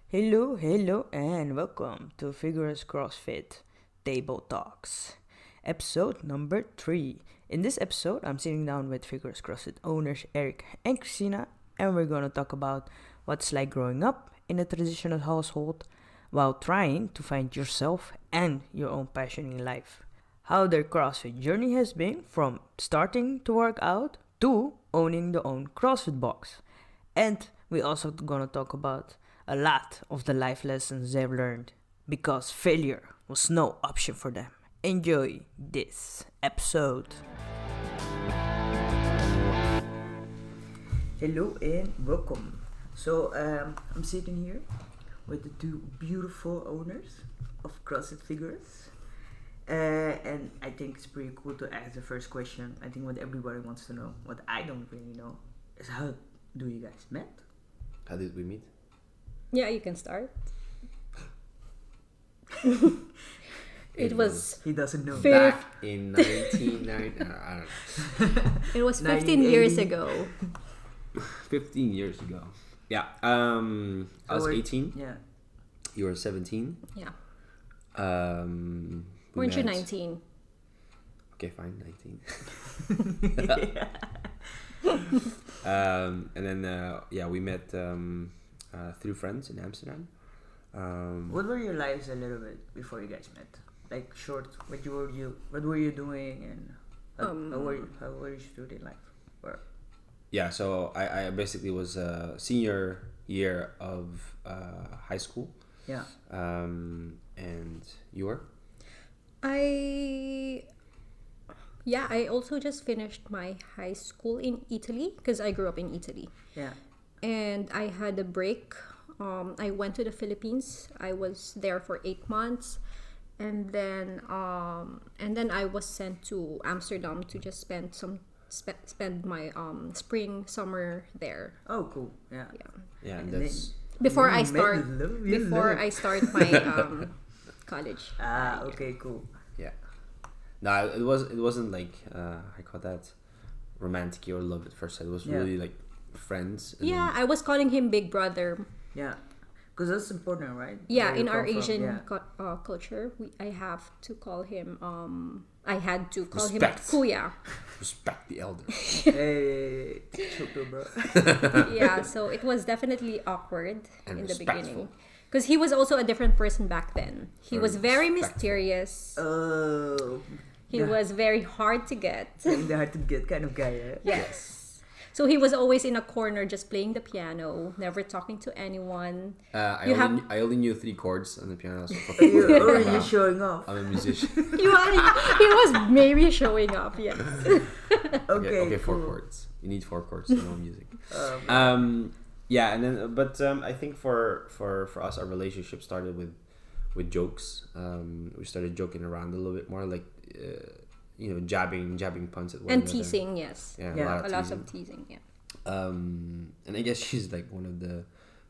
Hello, and welcome to Vigorous CrossFit Table Talks, episode number 3. In this episode, I'm sitting down with Vigorous CrossFit owners Eric and Cristina, and we're gonna talk about what's like growing up in a traditional household while trying to find yourself and your own passion in life. How their CrossFit journey has been from starting to work out to owning their own CrossFit Box. And we also gonna talk about a lot of the life lessons they've learned because failure was no option for them. Enjoy this episode. Hello and welcome. So I'm sitting here with the two beautiful owners of CrossFit Figures. And I think it's pretty cool to ask the first question. I think what everybody wants to know, what I don't really know, is how do you guys met? How did we meet? Yeah, you can start. It was He doesn't know. Back in 1990. I don't know. It was 15 years ago. 15 years ago. Yeah. I was 18. Yeah. You were 17. Yeah. We Weren't you met- 19? Okay, fine, 19. And then we met through friends in Amsterdam. What were your lives a little bit before you guys met? Like short, what were you doing, and how were you student life? Or Yeah, so I basically was senior year of high school. yeah. And you were? I also just finished my high school in Italy because I grew up in Italy. Yeah. And I had a break. I went to the Philippines. I was there for 8 months. And then I was sent to Amsterdam to just spend my summer there. Oh, cool. Yeah. Yeah, And that's Before I You met start love. I start my college. Okay, cool. yeah. No, it wasn't like I call that romantic or love at first sight. It was Yeah. really like friends. and Yeah, I was calling him Big Brother. Yeah, because that's important, right? Yeah, Where you in our come from, Asian yeah. culture, I have to call him. I had to call Respect. him Kuya. respect the elders. Hey, choco, bro. Yeah, so it was definitely awkward And in the respectful. beginning because he was also a different person back then. He was very Respectful. mysterious. Oh, He was very hard to get. the hard to get kind of guy. Eh? Yes. So he was always in a corner just playing the piano, never talking to anyone. I only knew 3 chords on the piano. So You're showing off. I'm a musician. He was maybe showing up, yes. Okay, 4 cool. chords. You need 4 chords to know music. Um, Yeah, and then I think for us, our relationship started with jokes. We started joking around a little bit more, like jabbing puns at one And another. teasing, yes. Yeah, Yeah. A lot of teasing, yeah. And I guess she's like one of the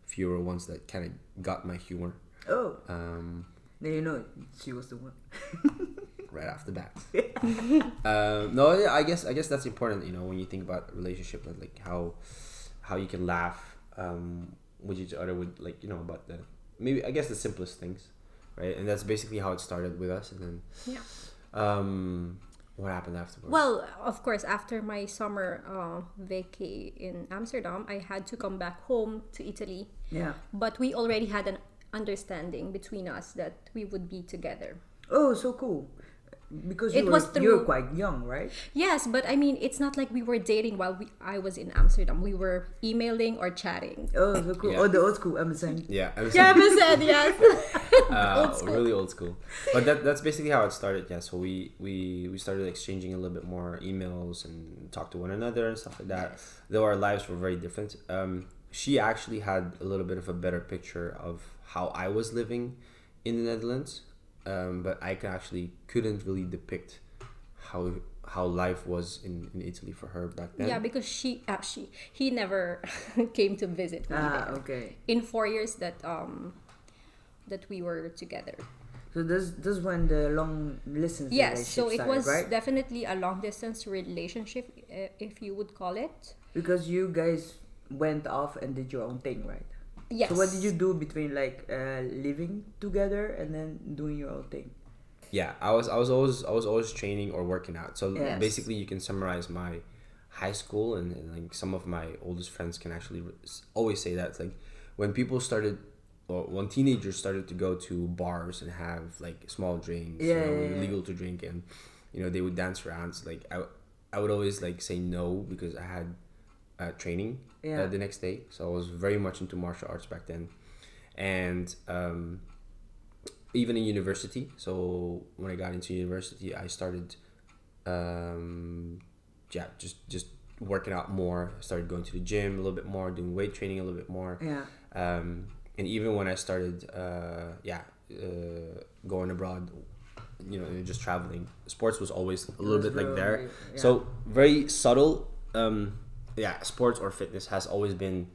fewer ones that kind of got my humor. oh, Um, then you know she was the one. right off the bat. No, yeah, I guess that's important. When you think about relationship, like how you can laugh with each other, with about the maybe I guess the simplest things, right? And that's basically how it started with us. And then Yeah. what happened afterwards? Well, of course, after my summer vacay in Amsterdam, I had to come back home to Italy. Yeah. But we already had an understanding between us that we would be together. Oh, so cool. Because It was you were through- quite young, right? Yes, but I mean, it's not like we were dating while I was in Amsterdam. We were emailing or chatting. Oh, so cool. Yeah. Oh, the old school MSN. yeah, I was Yeah, said yes. Old school. really old school. But that's basically how it started. Yeah, so we started exchanging a little bit more emails and talk to one another and stuff like that. Though our lives were very different. She actually had a little bit of a better picture of how I was living in the Netherlands, but I couldn't really depict how life was in Italy for her back then. Yeah, because he never came to visit me there. Okay. In 4 years that we were together. So this when the long distance Yes, so it relationship was started, right? definitely a long distance relationship, if you would call it. Because you guys went off and did your own thing, right? Yes. So what did you do between like living together and then doing your own thing? Yeah, I was always training or working out. So Yes. basically, you can summarize my high school, and like some of my oldest friends can actually always say that. It's like when people started, or when teenagers started to go to bars and have like small drinks, legal to drink, and they would dance around. It's like I would always like say no because I had training the next day. So I was very much into martial arts back then, and even in university. So when I got into university, I started just working out more. I started going to the gym a little bit more, doing weight training a little bit more. And even when I started going abroad, just traveling, sports was always a little bit like there. So very subtle. Sports or fitness has always been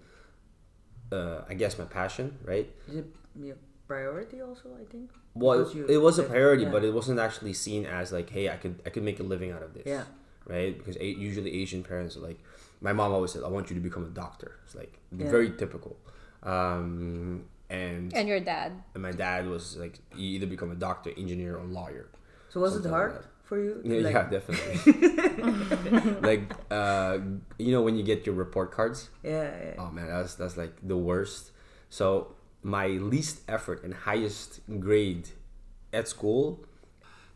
I guess my passion, right? Is it your priority also, I think? Well, it was a priority, but it wasn't actually seen as like, hey, I could make a living out of this. Yeah. Right? Because usually Asian parents are like, my mom always said, I want you to become a doctor. It's like very typical. And your dad? And my dad was like, you either become a doctor, engineer, or lawyer. So was it hard for you? Yeah, definitely. Like, when you get your report cards? Yeah. Oh man, that's like the worst. So my least effort and highest grade at school.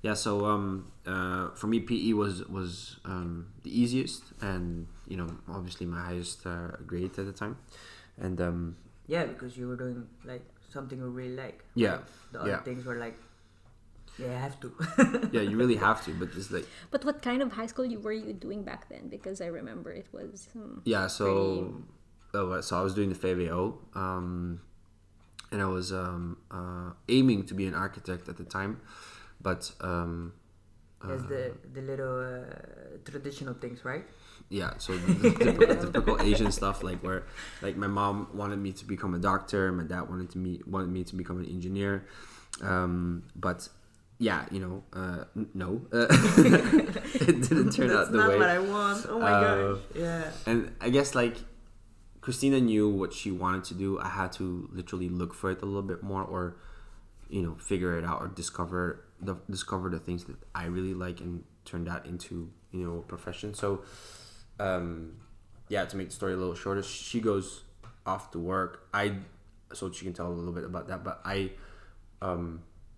Yeah, so for me PE was the easiest, and obviously my highest grade at the time, and because you were doing like something you really like. Yeah. Right? The other things were like, I have to. Yeah, you really have to, but it's like. But what kind of high school were you doing back then? Because I remember it was. So I was doing the VWO, and I was aiming to be an architect at the time, but As the little traditional things, right? Yeah, so the typical Asian stuff, like where like my mom wanted me to become a doctor, my dad wanted me to become an engineer, but yeah, no, it didn't turn out the way. That's not what I want. Oh my gosh. Yeah. And I guess like Cristina knew what she wanted to do. I had to literally look for it a little bit more, or figure it out, or discover the things that I really like and turn that into a profession. So to make the story a little shorter, she goes off to work. So she can tell a little bit about that, but I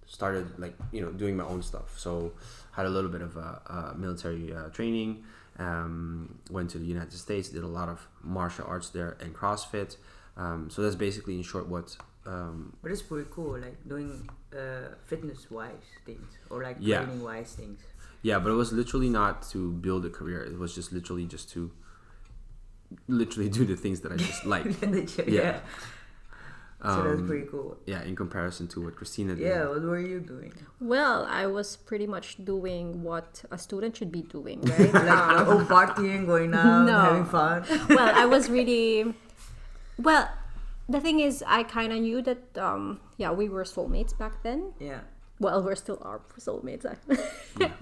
started like doing my own stuff. So had a little bit of military training, went to the United States, did a lot of martial arts there and CrossFit. So that's basically in short what but it's pretty cool, like doing fitness wise things or like training wise things. Yeah, but it was literally not to build a career. It was just literally to do the things that I just like. Yeah. So that's pretty cool. Yeah, in comparison to what Cristina did. Yeah, what were you doing? Well, I was pretty much doing what a student should be doing, right? Like partying, going out, having fun. Well, I was really... Well, the thing is, I kind of knew that, we were soulmates back then. Yeah. Well, we're still our soulmates. But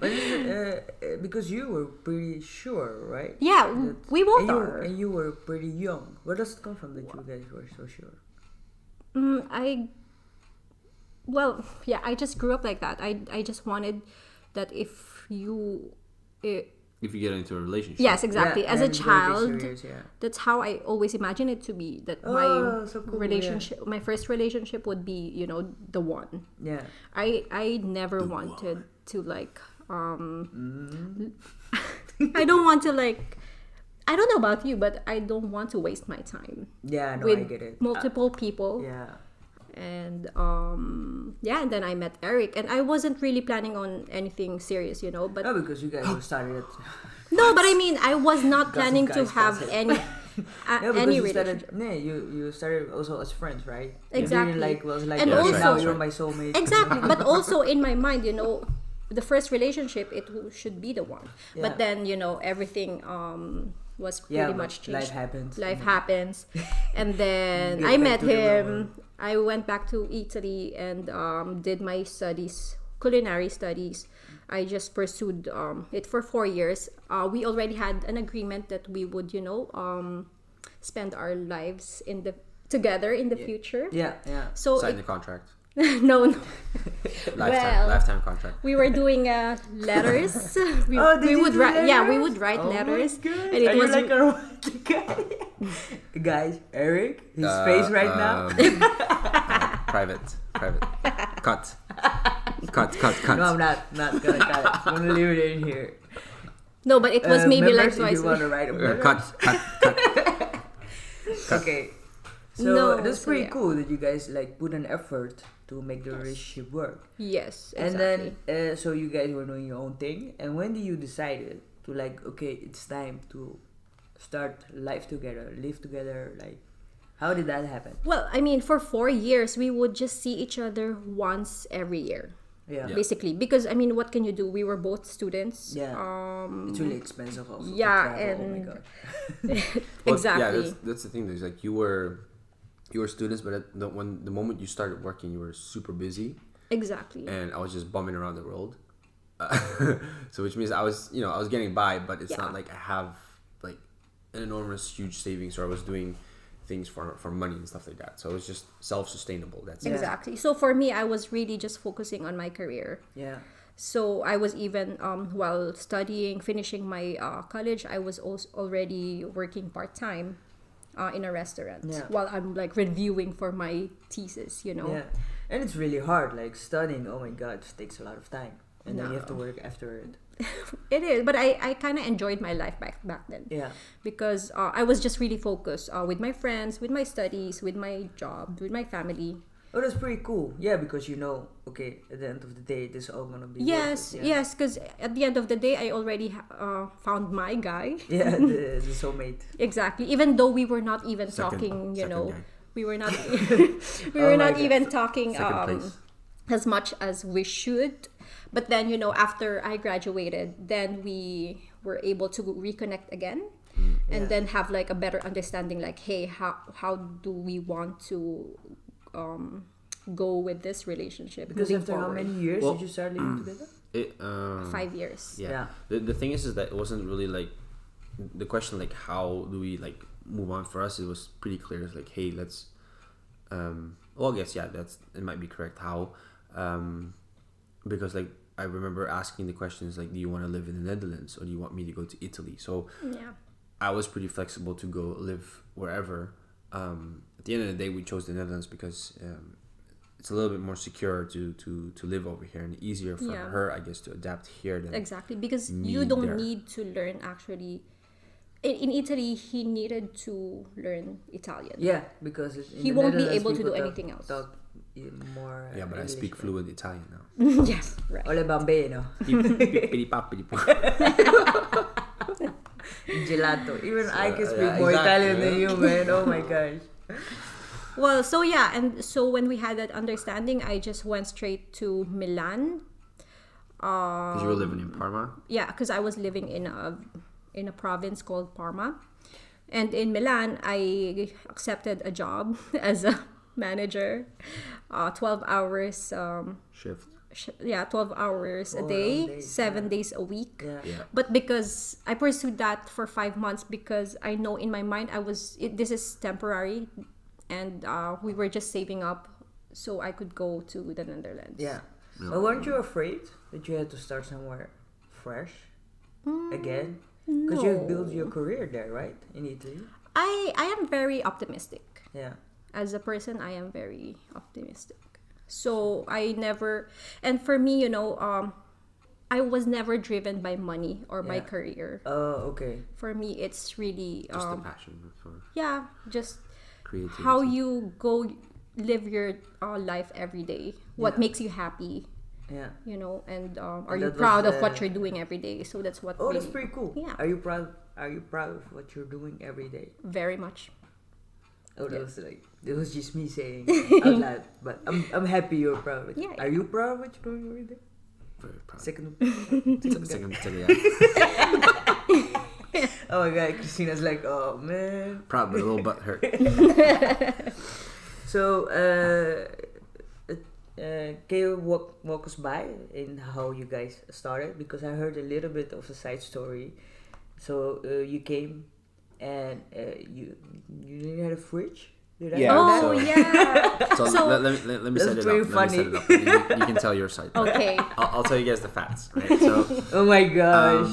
because you were pretty sure, right? Yeah, we both are. And you were pretty young. Where does it come from that you guys were so sure? I just grew up like that. I just wanted that if you get into a relationship. Yes, exactly. As a child, serious, that's how I always imagined it to be. That my first relationship would be, the one. Yeah. I never wanted to like. I don't want to like. I don't know about you, but I don't want to waste my time. Yeah, no, with I get it. Multiple people. Yeah. And and then I met Eric, and I wasn't really planning on anything serious, but no, because you guys started no, but I mean, I was not planning to have any any relationship. You started also as friends, right? Exactly. You didn't was like, and also, now you're my soulmate. Exactly, but also in my mind, the first relationship, it should be the one. Yeah. But then, everything was pretty much changed. Life happens. And then I met him. I went back to Italy and did my studies, culinary studies. I just pursued it for 4 years. We already had an agreement that we would, spend our lives in the together in the future. Yeah. So Sign the contract. no. Lifetime contract. We were doing letters. Did we you would do write. Yeah, we letters? would write Oh letters, my God. and it Are was you like a romantic guy? Guys, Eric, his face right now. Private. Cut. No, I'm not gonna cut it. I'm gonna leave it in here. no, but it was maybe like members, if twice. you want to write a letter. Cut. Okay. So No, that's so pretty yeah. cool that you guys like put an effort to make the relationship work. Yes, And exactly. then, so you guys were doing your own thing. And when did you decide to like, okay, it's time to start life together, live together? Like, how did that happen? Well, I mean, for 4 years, we would just see each other once every year, Yeah. basically. Because, I mean, what can you do? We were both students. Yeah. It's really expensive also. to yeah, travel. Oh my and- god. Well, Exactly. Yeah, that's the thing. There's like you were students, but when the moment you started working, you were super busy, Exactly. and I was just bumming around the world. So which means I was getting by, but it's not like I have like an enormous huge savings, or I was doing things for money and stuff like that. So it was just self-sustainable. That's it. Exactly. So for me, I was really just focusing on my career. Yeah. So I was even while studying, finishing my college, I was also already working part-time in a restaurant while I'm like reviewing for my thesis, you know. Yeah. And it's really hard, like studying, oh my god, it takes a lot of time. And then you have to No. work after it. It is, but I kind of enjoyed my life back then. Yeah. Because I was just really focused with my friends, with my studies, with my job, with my family. Oh, that's pretty cool. Yeah, because you know, okay, at the end of the day, this is all gonna be Yes, worth it. Yeah. yes, because at the end of the day, I already found my guy. Yeah, the soulmate. Exactly. Even though we were not even Second talking, you know, guy. we were not, we Oh were my not God. even talking Second place. as much as we should. But then, you know, after I graduated, then we were able to reconnect again, and Yeah. then have like a better understanding. Like, hey, how do we want to go with this relationship Because moving after how forward? many years Well, did you start living together? It 5 years. Yeah. Yeah. The thing is that it wasn't really like the question like how do we like move on. For us it was pretty clear. It's like, hey, let's well, I guess it might be correct how because like I remember asking the questions like, do you want to live in the Netherlands or do you want me to go to Italy? So Yeah. I was pretty flexible to go live wherever. At the end of the day, we chose the Netherlands because it's a little bit more secure to live over here and easier for Yeah. her, I guess, to adapt here than Exactly, because me you don't there. need to learn actually. In Italy, he needed to learn Italian. Yeah, because He won't be able to do anything else. Talk more. Yeah, but I speak English, fluent Italian now. Yes, right. right? Ole bambino. Gelato. Even I can speak yeah, more exactly, Italian than yeah. you, man. Oh my gosh. Well, so yeah, and so when we had that understanding, I just went straight to Milan. Because you were living in Parma. Yeah, because I was living in a province called Parma, and in Milan, I accepted a job as a manager, 12 hours. Shift. 12 hours a Oh, day, long days, 7 days a week. Yeah. Yeah. But because I pursued that for 5 months, because I know in my mind this is temporary, and we were just saving up so I could go to the Netherlands. Yeah. But weren't you afraid that you had to start somewhere fresh again? Because you built your career there, right? In Italy. I am very optimistic. Yeah. As a person, I am very optimistic. So I never, and for me, you know, I was never driven by money or my Yeah. career. Oh, okay. For me, it's really Just the passion for just creativity. how you go live your life every day. What Yeah. makes you happy, Yeah. you know, and are And you that proud was, of what you're doing every day? So that's what. Oh, really, that's pretty cool. Yeah. Are you proud? Are you proud of what you're doing every day? Very much. Oh, Yeah. that was just me saying out loud. But I'm happy you're proud. Yeah. Are you proud of what you're doing every day? Very proud. Second. Second, yeah. Oh my god, Christina's like, oh man. Proud but a little butt hurt. So, can you walk us by in how you guys started? Because I heard a little bit of a side story. So you came and you didn't have a fridge. Did I Yeah, know Oh, that? yeah. So, So- let me That's set it pretty up. Let me set funny. it up. You can tell your side. Okay. I'll tell you guys the facts. Right? So, Oh my gosh.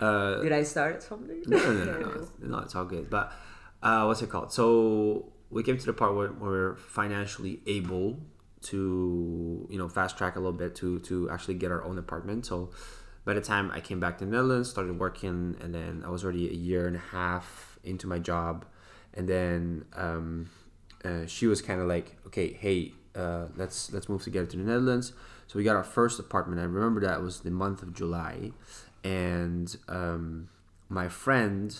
uh, Did I start something? no, it's all good. But what's it called? So we came to the part where we're financially able to, fast track a little bit to actually get our own apartment. So by the time I came back to the Netherlands, started working, and then I was already a year and a half into my job, and then she was kind of like, okay, hey, let's move together to the Netherlands. So we got our first apartment. I remember that was the month of July, and my friend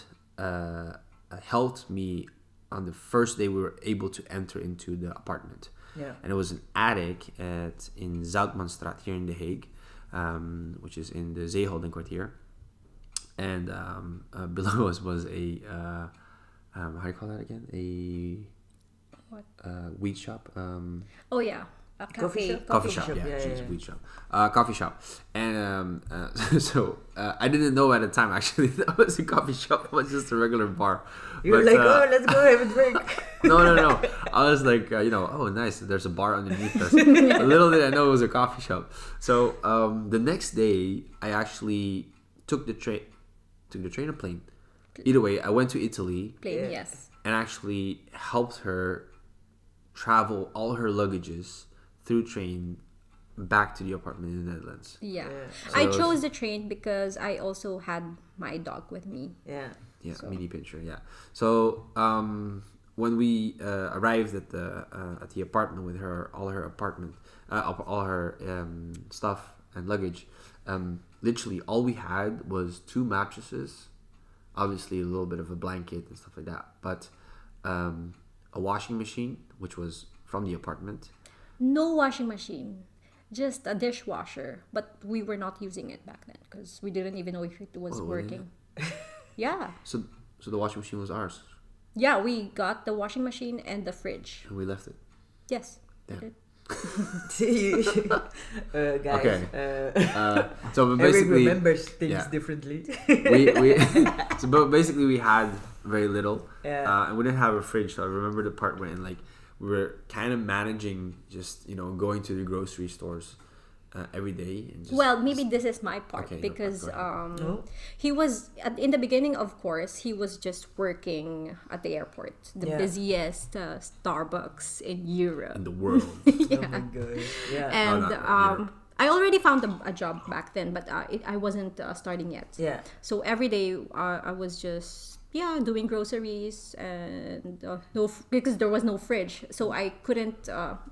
helped me on the first day we were able to enter into the apartment. Yeah. And it was an attic in Zoutmanstraat here in The Hague, which is in the Zeeholdenkwartier. And below us was a, how do you call that again? What? Weed shop. Oh, yeah. A Coffee cafe. shop. Coffee shop, shop, yeah, yeah, jeez, yeah. weed shop, coffee shop, and so I didn't know at the time actually that was a coffee shop. It was just a regular bar. You were But, like, oh, let's go have a drink. no. I was like, oh, nice. There's a bar underneath us. Little did I know it was a coffee shop. So the next day, I actually took the train or plane. Either way, I went to Italy Plain, Yeah. yes. and actually helped her travel all her luggages through train back to the apartment in the Netherlands. Yeah. Yeah. I So- chose the train because I also had my dog with me. Yeah. Yeah, So- mini picture. Yeah. So when we arrived at the apartment with her, all her stuff and luggage, literally all we had was 2 mattresses, obviously a little bit of a blanket and stuff like that, but a washing machine which was from the apartment. No washing machine, just a dishwasher. But we were not using it back then because we didn't even know if it was Oh, working. Yeah. So the washing machine was ours, Yeah, we got the washing machine and the fridge. and we left it. Yes. we Damn. did. Guys, Okay. So Eric basically, remembers things yeah. differently. we but basically we had very little, Yeah. and we didn't have a fridge. So I remember the part when we were kind of managing just going to the grocery stores every day. And just, Well, maybe this is my part Okay, your part, because go ahead. No? he was in the beginning. Of course, he was just working at the airport, the Yeah. busiest Starbucks in Europe. in the world. Oh my god. Yeah. And no, Europe. I already found a job back then, but I wasn't starting yet. Yeah. So every day I was just doing groceries and because there was no fridge, so I couldn't.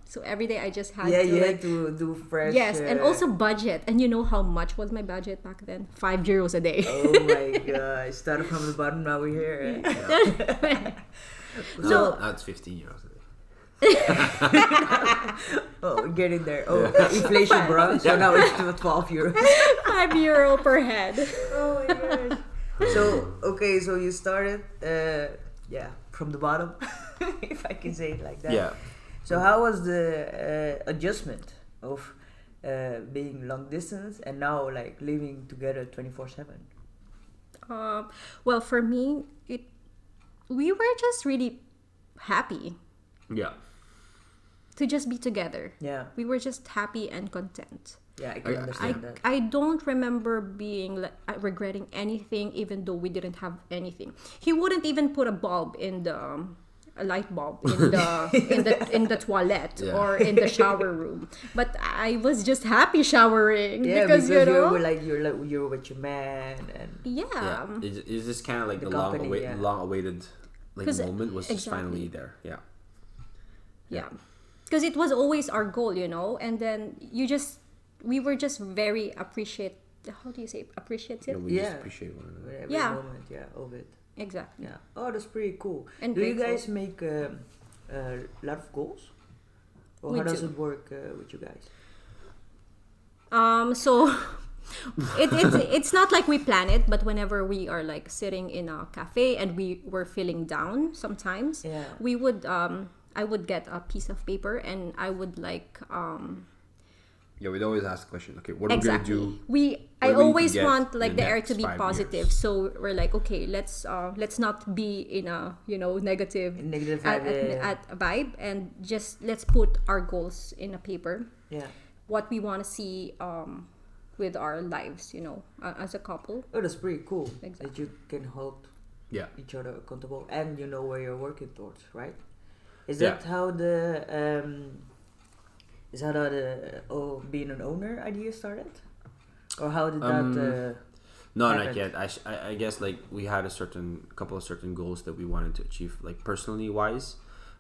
So every day I just had Yeah, to you had to do fresh. yes, and also budget. And you know how much was my budget back then? €5 a day. Oh my god. Started from the bottom, now we're here. No, that's 15 euros a day. Oh, getting there. Oh, inflation, bro. So now it's €12. €5 per head. Oh my gosh. So, okay, so you started, from the bottom, if I can say it like that. Yeah. So how was the adjustment of being long distance and now like living together 24/7? Well, for me, we were just really happy Yeah. to just be together. Yeah, We were just happy and content. yeah, I can I- understand that. I don't remember being regretting anything, even though we didn't have anything. He wouldn't even put a bulb in a light bulb in the toilet Yeah. or in the shower room. But I was just happy showering Yeah, because you know. you're with your man and Yeah. It's just kind of like the the company, yeah. long awaited 'Cause moment was just exactly. finally there. Yeah. Yeah, because it was always our goal, and then we were just very appreciative. How do you say appreciative? We just Yeah. appreciate one another. every Yeah. moment, of it. Exactly. Yeah. Oh, that's pretty cool. And do you grateful. guys make a lot of goals? Or We how does do. it work with you guys? So it's not like we plan it, but whenever we are like sitting in a cafe and we were feeling down sometimes, Yeah. we would I would get a piece of paper and I would Yeah, we'd always ask the question. Okay, what are Exactly. we gonna do? I What do we need to always get want in like the the air next to be 5 positive. years? So we're like, okay, let's not be in a negative Negative at, vibe, at a vibe, and just let's put our goals in a paper. yeah. What we want to see with our lives, as a couple. Oh, that's pretty cool. Exactly. That you can hold Yeah. each other accountable, and you know where you're working towards, right? Is Yeah. that how being an owner idea started, or how did that? No, happened? not yet. I guess like we had a couple of certain goals that we wanted to achieve, like personally wise,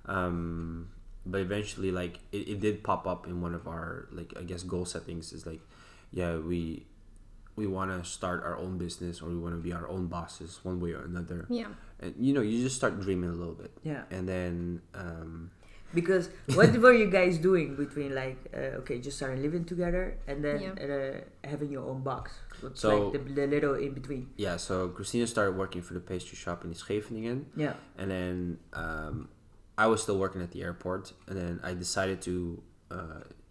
but eventually like it did pop up in one of our like I guess goal settings is like, yeah, we want to start our own business, or we want to be our own bosses one way or another. Yeah. And you just start dreaming a little bit. Yeah. And then Because what were you guys doing between like just starting living together and then having your own box? What's So- like the little in between? yeah, so Cristina started working for the pastry shop in Scheveningen. Yeah. And then I was still working at the airport, and then I decided to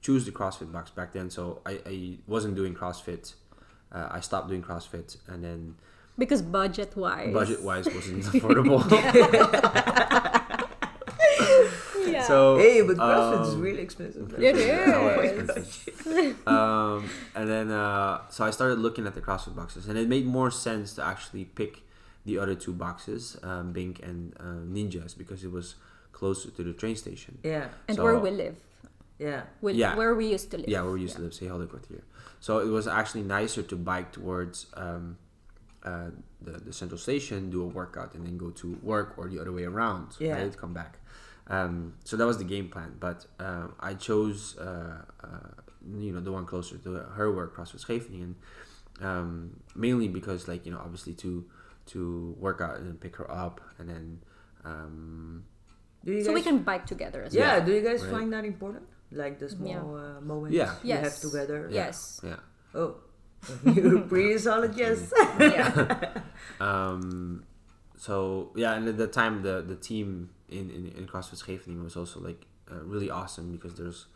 choose the CrossFit Box back then. So I wasn't doing CrossFit. I stopped doing CrossFit, and then Because budget-wise. budget-wise wasn't affordable. Yeah. So Hey, but CrossFit is really expensive. It hella is. expensive. And then so I started looking at the CrossFit boxes, and it made more sense to actually pick the other 2 boxes, Bink and Ninjas, because it was closer to the train station. Yeah. And So- where we live. Yeah. Yeah. Where we used to live. Yeah, where we used to live, say Helderkwartier. So it was actually nicer to bike towards the central station, do a workout, and then go to work, or the other way around. Yeah. Right? Come back. So that was the game plan. But I chose the one closer to her work, CrossFit Scheveningen, mainly because obviously to work out and then pick her up, and then Do you So we guys- can bike together as Yeah. well. Do you guys Right. find that important? Like the small moments Yeah. you have Yes. together. Yes. yeah. Oh, you're pretty solid. Yes. Yeah. So yeah, and at the time the team in CrossFit Scheveningen was also like really awesome, because there's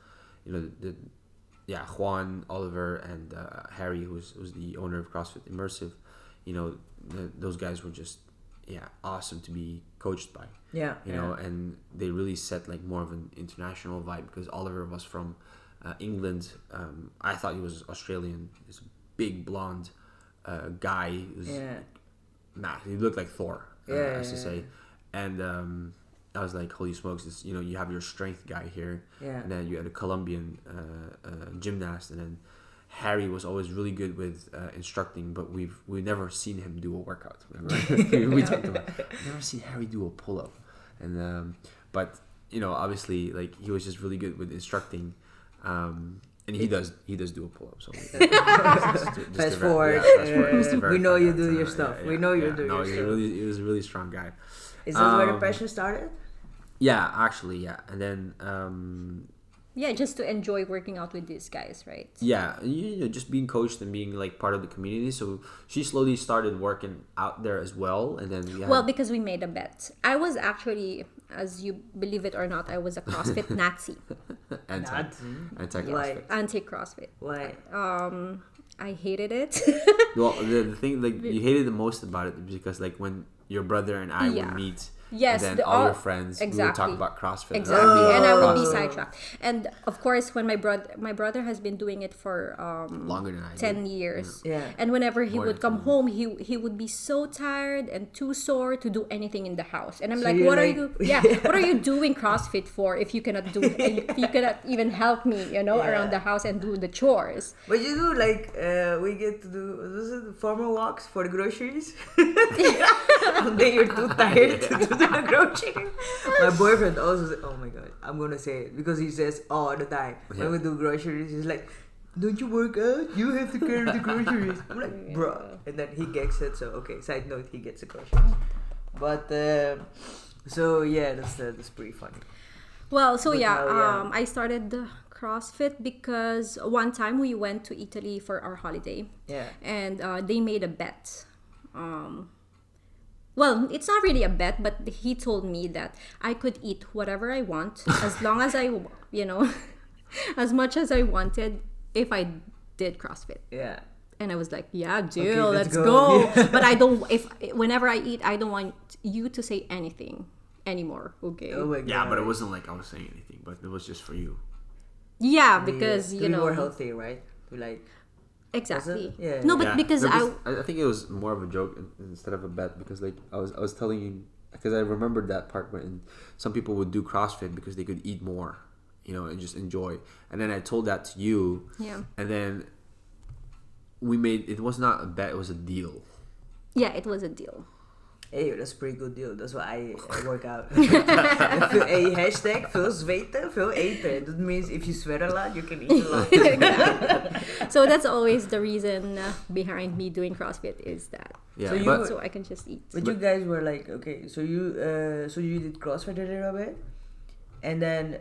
Juan, Oliver, and Harry, who's the owner of CrossFit Immersive. Those guys were just awesome to be coached by. Yeah. And they really set like more of an international vibe, because Oliver was from England. I thought he was Australian. He's a big blonde guy who's he looked like Thor, I should say. And I was like, holy smokes, this, you have your strength guy here, and then you had a Colombian gymnast, and then Harry was always really good with instructing, but we've never seen him do a workout. Remember? We talked about, I've never seen Harry do a pull-up, and but obviously like he was just really good with instructing, and he does do a pull-up. So Fast forward. We know you do your stuff. We know you do your stuff. He was a really strong guy. Is that where the passion started? Yeah, actually, yeah, and then Yeah, just to enjoy working out with these guys, right? yeah, just being coached and being like part of the community. So she slowly started working out there as well, and then we had, Well, because we made a bet. I was actually, as you believe it or not, I was a CrossFit Nazi. anti-CrossFit. Anti-CrossFit. Why? I hated it. Well, the thing like you hated the most about it is because like when your brother and I Yeah. would meet, Yes, and then all your friends, we would talk exactly. about CrossFit. Exactly, and I would be CrossFit. sidetracked. And of course, when my brother has been doing it for Longer than I did. 10 years. Yeah. And whenever he More would than come 10 home, he would be so tired and too sore to do anything in the house. And I'm So like, you're what are like- you? Yeah, what are you doing CrossFit for if you cannot do if you cannot even help me, around the house and do the chores? But you do like we get to do formal walks for the groceries. And then you're too tired to do the groceries. My boyfriend also said, oh my god, I'm gonna say it because he says all the time when we do groceries, he's like, don't you work out? You have to carry the groceries. I'm like, bro. And then he gets it. So okay, side note, he gets the groceries. But so yeah, that's pretty funny. Well, so But yeah, now, I started the CrossFit because one time we went to Italy for our holiday. Yeah. And they made a bet. Well, it's not really a bet, but he told me that I could eat whatever I want as long as I, as much as I wanted, if I did CrossFit. Yeah. And I was like, yeah, deal, Okay, let's let's go. go. But whenever I eat, I don't want you to say anything anymore, okay? Oh my god. Yeah, but it wasn't like I was saying anything, but it was just for you. Yeah, because, to you be know. more healthy, right? To like. Exactly. Was it? Yeah. No, but Yeah. because No, I think it was more of a joke instead of a bet, because like I was telling you, because I remembered that part when some people would do CrossFit because they could eat more, and just enjoy. And then I told that to you. Yeah. And then it was not a bet, it was a deal. Yeah, it was a deal. Hey, that's a pretty good deal. That's why I work out. Hashtag veel zweten, veel eten. That means if you sweat a lot, you can eat a lot. So that's always the reason behind me doing CrossFit is that. Yeah, So I can just eat. But you guys were like, okay, so you did CrossFit a little bit, and then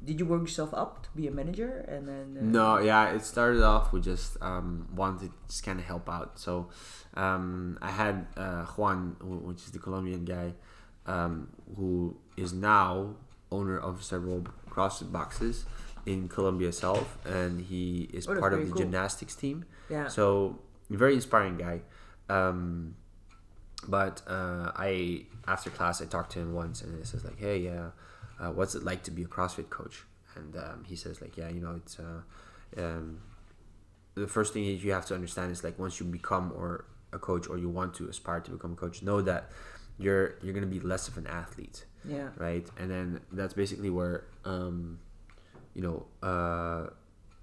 did you work yourself up to be a manager, and then? No, yeah, it started off with just wanted to just kind of help out. So I had Juan, which is the Colombian guy, who is now owner of several CrossFit boxes in Colombia itself, and he is part of the gymnastics team. Yeah. So very inspiring guy. But after class I talked to him once, and he says like, hey, what's it like to be a CrossFit coach? And he says like, yeah, it's the first thing that you have to understand is like, once you become a coach, or you want to aspire to become a coach, know that you're gonna be less of an athlete. Yeah. Right. And then that's basically where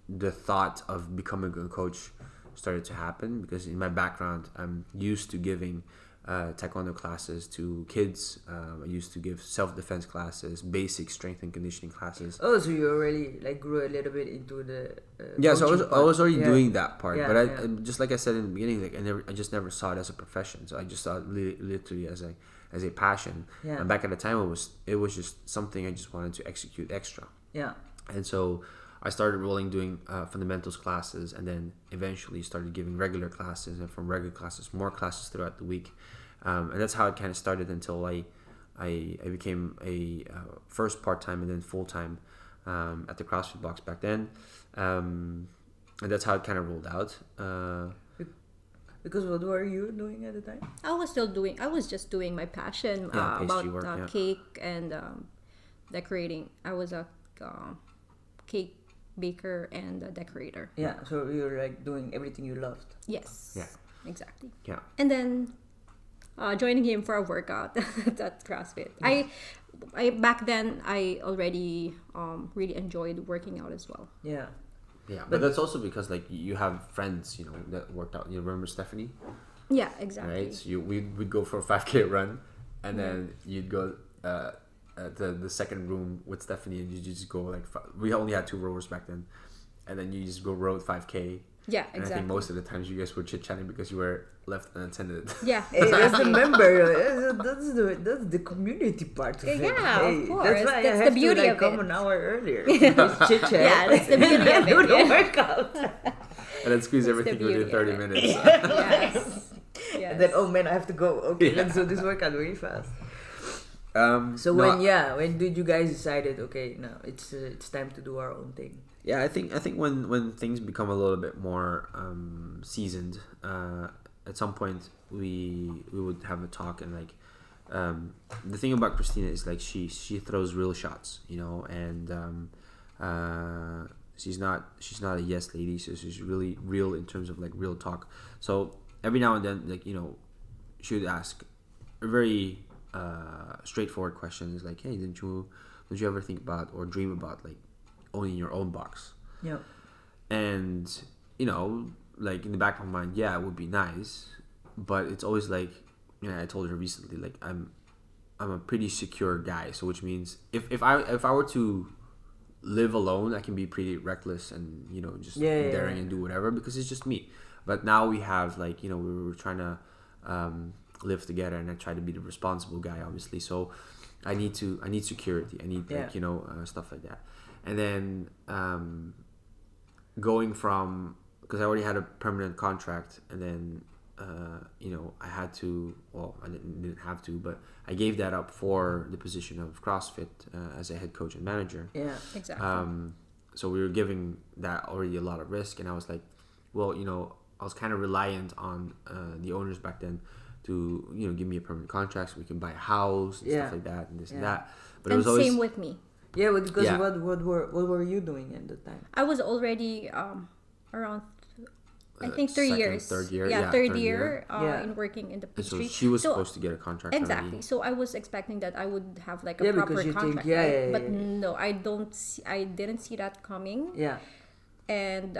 the thought of becoming a coach started to happen, because in my background I'm used to giving taekwondo classes to kids. I used to give self-defense classes, basic strength and conditioning classes. Oh, so you already like grew a little bit into the So I was already doing that part, Yeah, but I just like I said in the beginning, like I just never saw it as a profession. So I just saw it literally as a passion. Yeah. And back at the time, it was just something I just wanted to execute extra. Yeah. And so I started doing fundamentals classes, and then eventually started giving regular classes, and from regular classes, more classes throughout the week. And that's how it kind of started until I became a first part-time and then full-time at the CrossFit Box back then. And that's how it kind of rolled out. Because what were you doing at the time? I was just doing my passion pastry about work, cake and decorating. I was a cake baker and a decorator. Yeah, so you were like doing everything you loved. Yes. Yeah. Exactly. Yeah. And then joining him for a workout at CrossFit. I back then I already really enjoyed working out as well. Yeah. Yeah, but that's also because like you have friends, that worked out. You remember Stephanie? Yeah, exactly. Right. So we'd go for a 5K run, and then you'd go the second room with Stephanie, and you just go like we only had 2 rowers back then, and then you just go row 5K. Yeah, and exactly. I think most of the times you guys were chit chatting because you were left unattended. Yeah. Hey, that's the member. That's the community part of it. Yeah, Hey, of course. That's why That's I the have beauty to like of come it. an hour earlier. Just chit chat. Yeah, that's the beauty of do it. the Yeah. workout. And then squeeze That's the everything within beauty 30 of it. minutes. Yes. Yes. And then oh man, I have to go. Okay, Yeah. let's do this workout really fast. So no, when did you guys decided? Okay, now it's time to do our own thing. Yeah, I think when things become a little bit more seasoned, at some point we would have a talk, and like the thing about Cristina is like she throws real shots, and she's not a yes lady, so she's really real in terms of like real talk. So every now and then, like she would ask a very straightforward questions like, hey, don't you ever think about or dream about like owning your own box? Yeah. And like in the back of my mind, yeah, it would be nice, but it's always like, I told her recently, like I'm a pretty secure guy, so which means if I were to live alone, I can be pretty reckless and just daring and do whatever because it's just me. But now we have like we were trying to live together, and I try to be the responsible guy, obviously. So I need security. I need like stuff like that. And then going from, because I already had a permanent contract, and then I had to, well, I didn't have to, but I gave that up for the position of CrossFit as a head coach and manager. Exactly. so we were giving that already a lot of risk, and I was like, well, you know, I was kind of reliant on the owners back then to, you know, give me a permanent contract so we can buy a house and stuff like that and this and that. But and it was always same with me. Yeah, because Yeah. what were you doing at the time? I was already around, I think 3 second, years. third year. Yeah, Yeah, third third year Yeah. in working in the and so pastry. she was So- supposed to get a contract Exactly. already. So I was expecting that I would have like a Yeah, proper because you think, contract, yeah, right? yeah, yeah, But yeah. no, I didn't see that coming. Yeah. And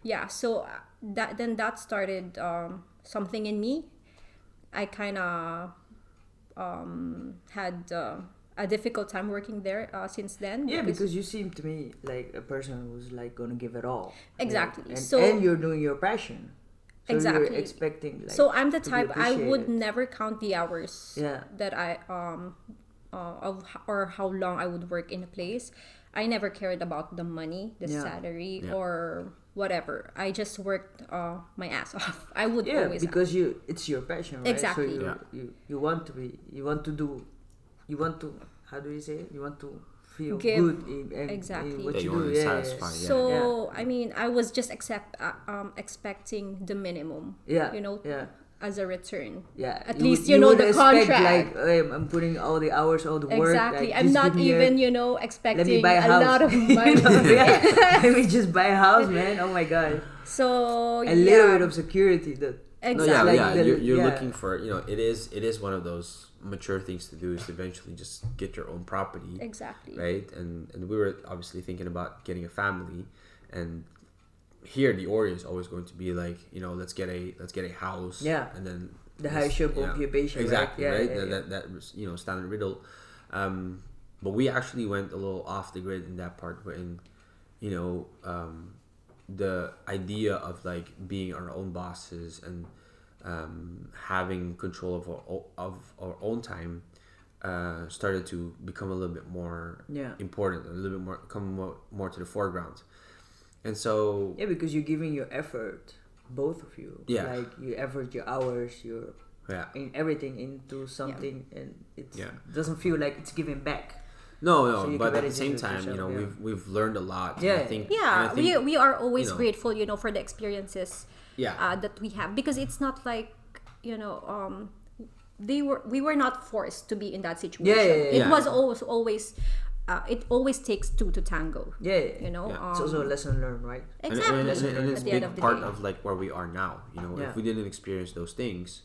yeah, so that started something in me. I kind of had a difficult time working there since then. Yeah, because you seem to me like a person who's like gonna give it all. Exactly. And, So- and you're doing your passion. So Exactly. you're expecting like. So I'm the to be type I would appreciated. never count the hours Yeah. that I or how long I would work in a place. I never cared about the money, the Yeah. salary, Yeah. or whatever. I just worked my ass off. I would Yeah, always because it's your passion, right? Exactly. So Yeah. you want to be, you want to, how do you say it? You want to feel Give- good in exactly. what Yeah, you you do. want to Yeah, satisfy. Yeah. So I mean, I was just expecting the minimum. Yeah. You know, Yeah. as a return. Yeah. At You least would- you know would the expect, contract. Like, hey, I'm putting all the hours, all the work. Exactly. Like, I'm just not give me even, let expecting me buy a a house. lot of money. yeah. Let me just buy a house, man. Oh my god. So A little bit of security. That No, exactly. yeah, like yeah. the- You're yeah. looking for, you know, it is one of those mature things to do, is to eventually just get your own property, Exactly. right? And we were obviously thinking about getting a family, and here the order is always going to be like, you know, let's get a house, Yeah. and then The hardship occupation, right? exactly, Yeah, right? yeah, yeah. That was, you know, standard riddle. But we actually went a little off the grid in that part, wherein, you know, the idea of like being our own bosses and having control of our own time started to become a little bit more Yeah. important, a little bit more to the foreground. And so Yeah, because you're giving your effort, both of you. Yeah. Like you effort your hours, your yeah. in everything into something, and it Yeah. doesn't feel like it's giving back. No, So you but can at the manage same it time, you know, yourself, yeah. we've learned a lot. and Yeah. I think, Yeah, and I think, we are always you know, grateful, for the experiences Yeah. that we have, because it's not like, we were not forced to be in that situation. Yeah. It was always it always takes two to tango. Yeah, yeah. You know, Yeah. It's also a lesson learned, right? exactly. And it's at a the end big of the part day. of like where we are now. You know, Yeah. if we didn't experience those things,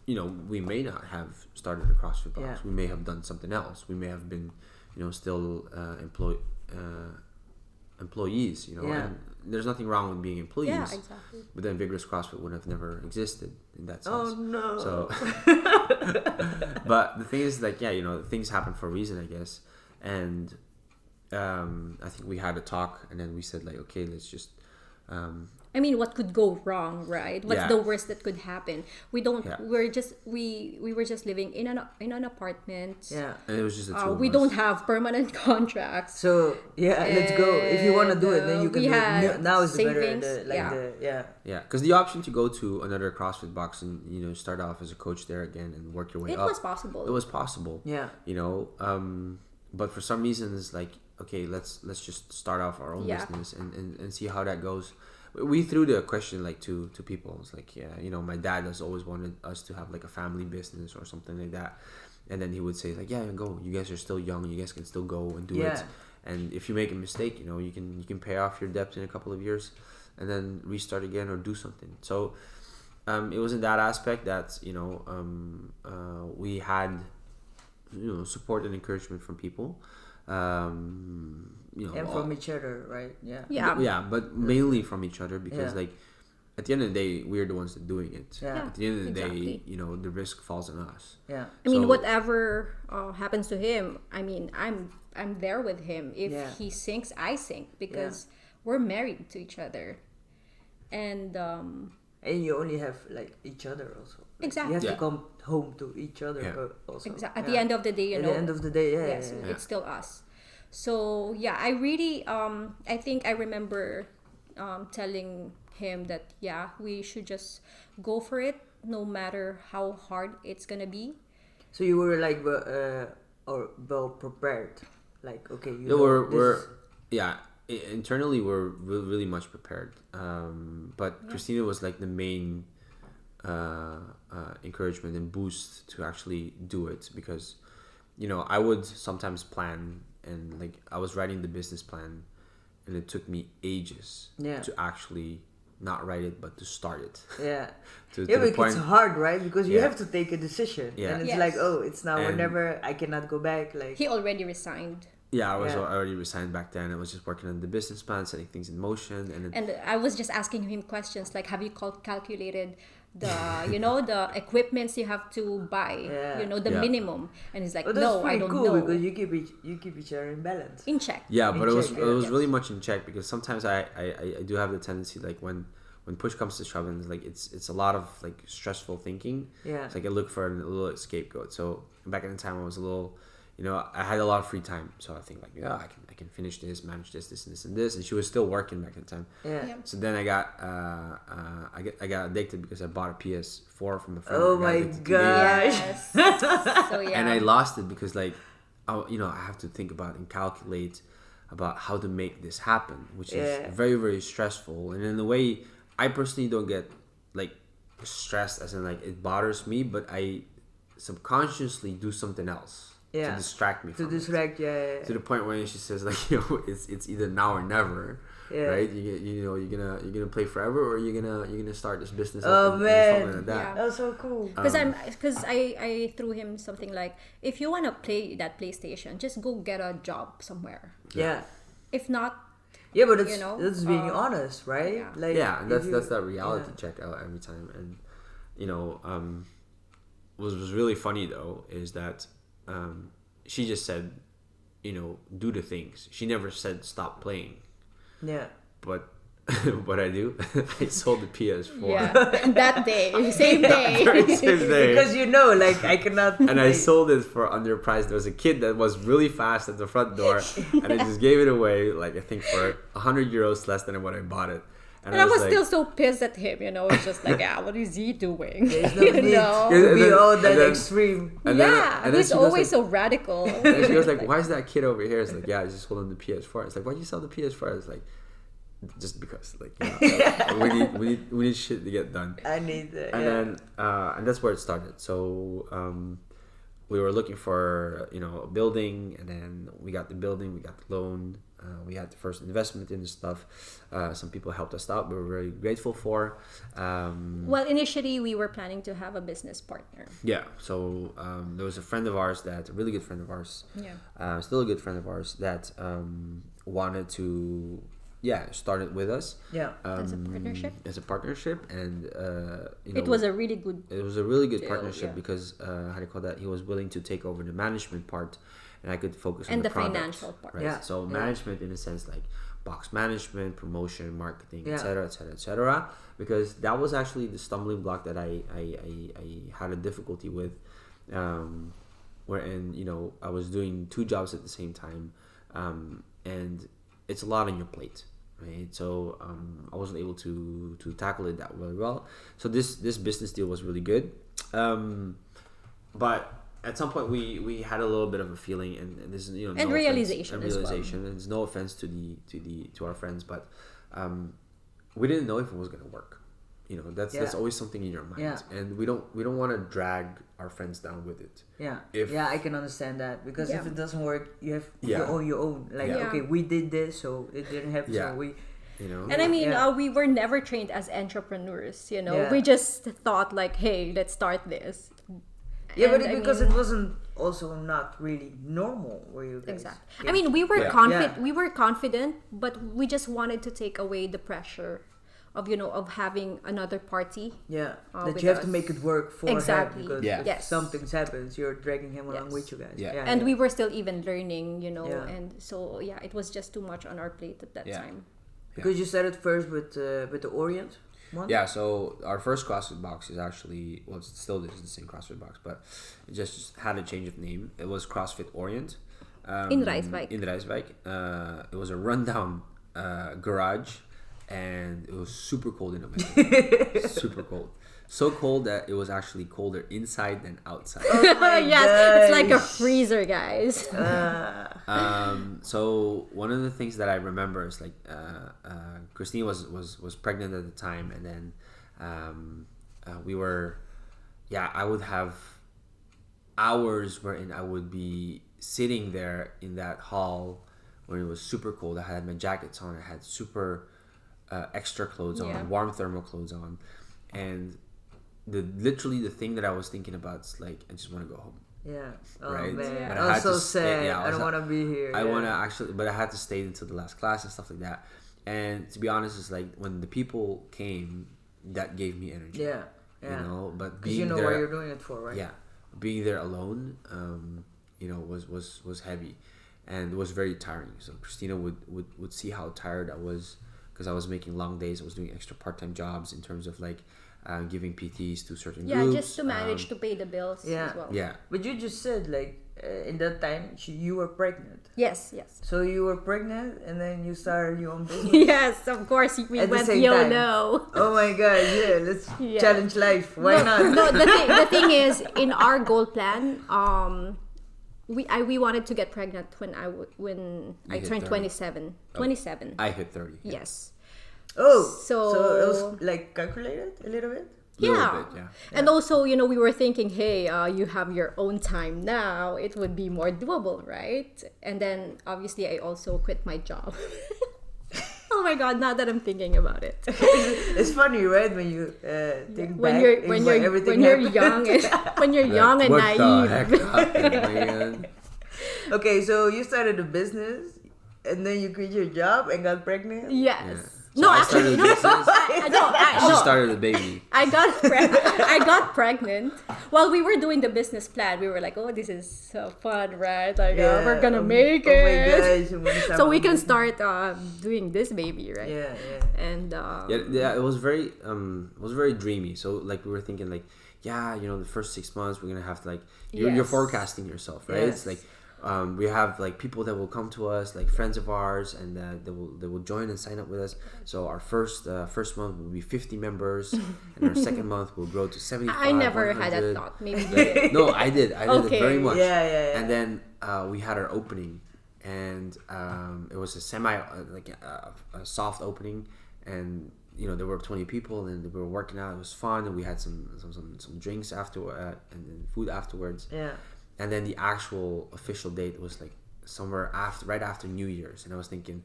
you know, we may not have started a CrossFit Box. Yeah. We may have done something else. We may have been, you know, still employees. You know, Yeah. and there's nothing wrong with being employees. Yeah, exactly. But then Vigorous CrossFit would have never existed in that Oh sense. no. So, but the thing is, like, yeah, you know, things happen for a reason, I guess. And I think we had a talk, and then we said, like, okay, let's just. I mean, what could go wrong, right? What's Yeah. the worst that could happen? We don't. Yeah. We were just living in an apartment. Yeah. And it was just the two of We us. don't have permanent contracts. So yeah, let's go. If you want to do it, then you can we do had it. Now is the better. savings, Yeah. Yeah, because the option to go to another CrossFit Box and, you know, start off as a coach there again and work your way It up. was possible. It was possible. Yeah. You know, but for some reasons, like, okay, let's just start off our own Yeah. business and see how that goes. We threw the question like to people. It's like, yeah, you know, my dad has always wanted us to have like a family business or something like that, and then he would say like, yeah, go. You guys are still young. You guys can still go and do it. Yeah. And if you make a mistake, you know, you can pay off your debt in a couple of years, and then restart again or do something. So it was in that aspect that, you know, we had, you know, support and encouragement from people. You know, And from each other, right? Yeah. Yeah. but mainly from each other, because Yeah. like at the end of the day, we're the ones that are doing it. Yeah. At the end of the Exactly. day, you know, the risk falls on us. Yeah. I mean, So- whatever happens to him, I mean, I'm there with him. If Yeah. he sinks, I sink, because we're married to each other, and And you only have like each other also. Like, Exactly. You have Yeah. to come home to each other Yeah. also. at the end of the day, At the end of the day, yeah. yes, yeah. it's still us. So yeah, I really I think I remember telling him that we should just go for it, no matter how hard it's gonna be. So you were like well prepared, Like, okay, you Yeah, know, we're yeah. Internally, we're really much prepared. But Christina was like the main encouragement and boost to actually do it, because I would sometimes plan, and like I was writing the business plan, and it took me ages Yeah. to actually not write it but to start it. Yeah. to Yeah, the but point, it's hard, right? Because you Yeah. have to take a decision. Yeah. And it's Yes. like, oh, it's now or And- never. I cannot go back. Like, He already resigned. yeah, I was Yeah. already resigned back then. I was just working on the business plan, setting things in motion, and then, And I was just asking him questions like, have you calculated the the equipments you have to buy, Yeah. the Yeah. minimum? And he's like, oh, that's no, I pretty don't cool know. because you keep each other in balance. In check. yeah, but it was check, it was yes. really much in check, because sometimes I do have the tendency, like when push comes to shove, and like it's a lot of like stressful thinking. Yeah. It's like I look for a little scapegoat. So back in the time, I was a little, I had a lot of free time, so I think like, yeah, I can finish this, manage this, and this, and this, and she was still working back in the time. Yeah. Yeah. So then I got I got addicted because I bought a PS4 from a friend. Oh I got my addicted to gaming. gosh. Yes. So yeah. And I lost it because like I have to think about and calculate about how to make this happen, which Yeah. is very, very stressful. And in a way, I personally don't get like stressed, as in like it bothers me, but I subconsciously do something else Yeah. to distract me To from distract, yeah. it. To the point where she says like, it's either now or never. Yeah. Right, you're gonna play forever, or you're gonna start this business. Oh, up and man. something like that. Yeah. That was so cool. Because I threw him something like, if you want to play that PlayStation, just go get a job somewhere. Yeah. If not, Yeah, but it's You know, that's being honest, right? yeah. Like, Yeah, and if that's you- that reality yeah. check out every time. And what was really funny though is that she just said, do the things. She never said stop playing. Yeah. But what I do, I sold the PS4. yeah, that day, same day. Same day. Because like I cannot. And I like, sold it for underpriced. There was a kid that was really fast at the front door, and I just gave it away, like I think for 100 euros less than what I bought it. And I was like, still so pissed at him, It's just like, what is he doing? There's no need know? to And be then- all and that then- extreme. and then- Yeah, and then he's she goes always like- so radical. And she was like, "Why is that kid over here?" It's like, "Yeah, he's just holding the PS4." It's like, "Why'd you sell the PS4?" It's like, "Just because, like, we need shit to get done." I need that. And yeah. then and that's where it started. So we were looking for a building, and then we got the building, we got the loan, we had the first investment in the stuff. Some people helped us out. We were very grateful for. Well, initially we were planning to have a business partner. Yeah. So there was a friend of ours, a really good friend of ours, Yeah. still a good friend of ours, that wanted to start it with us. Yeah. As a partnership? As a partnership, and It was a really good. it was a really good deal, partnership, yeah. because how do you call that? He was willing to take over the management part, and I could focus on And the the product, financial part. Right? Yeah, So yeah. management, in a sense, like box management, promotion, marketing, Yeah. etc., etc., etc. Because that was actually the stumbling block that I had a difficulty with, wherein I was doing 2 jobs at the same time, and it's a lot on your plate. Right, so I wasn't able to tackle it that really well. So this business deal was really good, but at some point we had a little bit of a feeling, and this is And no realization offense, as well. and it's no offense to our friends, but we didn't know if it was gonna work. That's Yeah. always something in your mind, Yeah. and we don't want to drag our friends down with it. Yeah. If- Yeah, I can understand that because if Yeah. it doesn't work, you have Yeah. your own. Like, Yeah. okay, we did this, so it didn't happen. Yeah. So we. And I mean, Yeah. we were never trained as entrepreneurs. Yeah. We just thought like, hey, let's start this. Yeah, but And, I because mean- it wasn't also not really normal where you guys. Exactly. I mean, we were Yeah. confident. Yeah. We were confident, but we just wanted to take away the pressure of of having another party. Yeah, that with you have to us. make it work for Exactly. him because Yeah. if Yes. something happens, you're dragging him along Yes. with you guys. Yeah. And we were still even learning, Yeah. and so it was just too much on our plate at that Yeah. time. because you started first with the Orient one. Yeah, so our first CrossFit Box is actually, well, it's still the same CrossFit Box, but it just had a change of name. It was CrossFit Orient. In Rijswijk. In Rijswijk. It was a rundown garage, and it was super cold in the winter. Super cold. So cold that it was actually colder inside than outside. Oh my Yes, it's like a gosh. freezer, guys. So one of the things that I remember is like Christine was pregnant at the time, and then we were, I would have hours wherein I would be sitting there in that hall when it was super cold. I had my jackets on, I had super extra clothes on, Yeah. warm thermal clothes on, and literally the thing that I was thinking about is like, I just want to go home. Yeah. Oh Right? man, Yeah. But I was had so to sad. stay- I don't want to be here. I want to actually, but I had to stay until the last class and stuff like that. And to be honest, it's like when the people came, that gave me energy. Yeah. Yeah. You know, but Because being you know there, what you're doing it for, right? yeah, being there alone, was heavy, and it was very tiring. So Cristina would see how tired I was because I was making long days. I was doing extra part-time jobs in terms of like giving PTs to certain Yeah, groups. just to manage to pay the bills Yeah. as well. Yeah. But you just said like in that time you were pregnant. Yes, yes. So you were pregnant and then you started your own business. Yes, of course. We At the went same YOLO. Oh my god, yeah, let's Yeah. challenge life. Why not? No, the thing is, in our goal plan, we wanted to get pregnant when I hit turned 30. 27. 27. I hit 30. Yes. Oh, So- it was like calculated a little bit. Little Yeah. bit, yeah. And also, we were thinking, hey, you have your own time now. It would be more doable, right? And then, obviously, I also quit my job. Oh my God! Now that I'm thinking about it, It's funny, right? When you think when back, you're it's when like you're everything when you're happened. young and when you're young and what naive. the heck happened, man? Okay, so you started a business and then you quit your job and got pregnant. Yes. Yeah. No, So I actually, started no. a business. She No. started a baby. I got pregnant while we were doing the business plan. We were like, "Oh, this is so fun, right? Like, we're gonna make Oh my it, gosh, I'm gonna start so we my can business. start doing this baby, right?" Yeah, yeah. And Yeah, it was very dreamy. So like we were thinking like, the first 6 months we're gonna have to like you're Yes. forecasting yourself, right? Yes. It's like we have like people that will come to us, like friends of ours, and they will join and sign up with us. So our first month will be 50 members, and our second month will grow to 75. I never had that 100. thought. Maybe you did. No, I did Okay. it very much. Yeah. And then we had our opening, and it was a a soft opening, and there were 20 people, and we were working out. It was fun, and we had some drinks after and then food afterwards. Yeah. And then the actual official date was like somewhere right after New Year's, and I was thinking,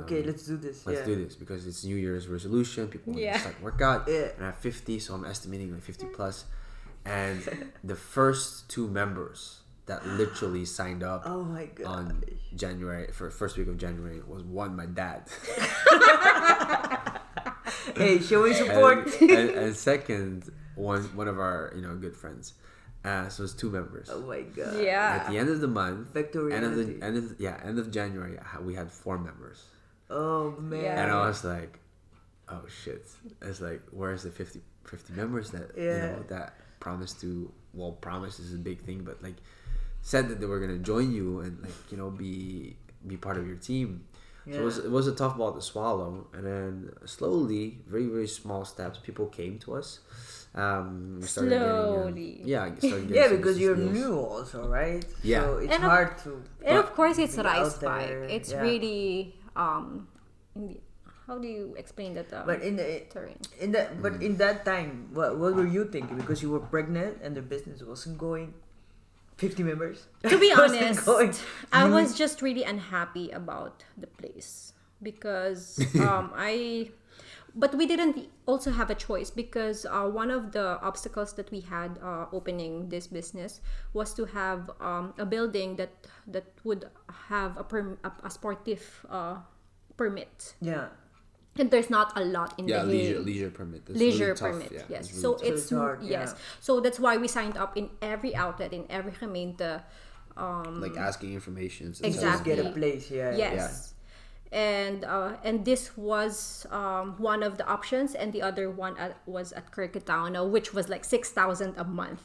Okay, let's do this. let's do this because it's New Year's resolution. People want Yeah. to start workout, Yeah. and I have 50, so I'm estimating like 50 plus. And the first 2 members that literally signed up Oh my god. on January for first week of January was one, my dad, Hey, showing support. and second one of our good friends. So it's 2 members. Oh my god. Yeah. At the end of the month, Back to end reality. of January, we had 4 members, Oh man. Yeah. and I was like, oh shit! It's like, where's the 50 members that that promised to? Well, promise is a big thing, but like said that they were gonna join you and like be part of your team. Yeah. So it was a tough ball to swallow, and then slowly, very very small steps, people came to us. We started Slowly. getting Yeah, some because you're deals. new also, right? Yeah. So it's And hard to. And of course, it's be rice out there, bike. It's yeah. really how do you explain that? But in the terrain. in that time, what were you thinking? Because you were pregnant and the business wasn't going. 50 members. To be Wasn't honest, going. I was just really unhappy about the place because but we didn't also have a choice because one of the obstacles that we had opening this business was to have a building that would have a sportive permit, Yeah. and there's not a lot in the leisure permit. That's leisure really tough. permit, Yeah, yes. it's really So tough. it's it's hard, yes. yeah. So that's why we signed up in every outlet, in every gemeente. like asking information. And Exactly. Just get a place, yeah. Yes. And this was one of the options, and the other one was at Kirkatao, which was like 6,000 a month.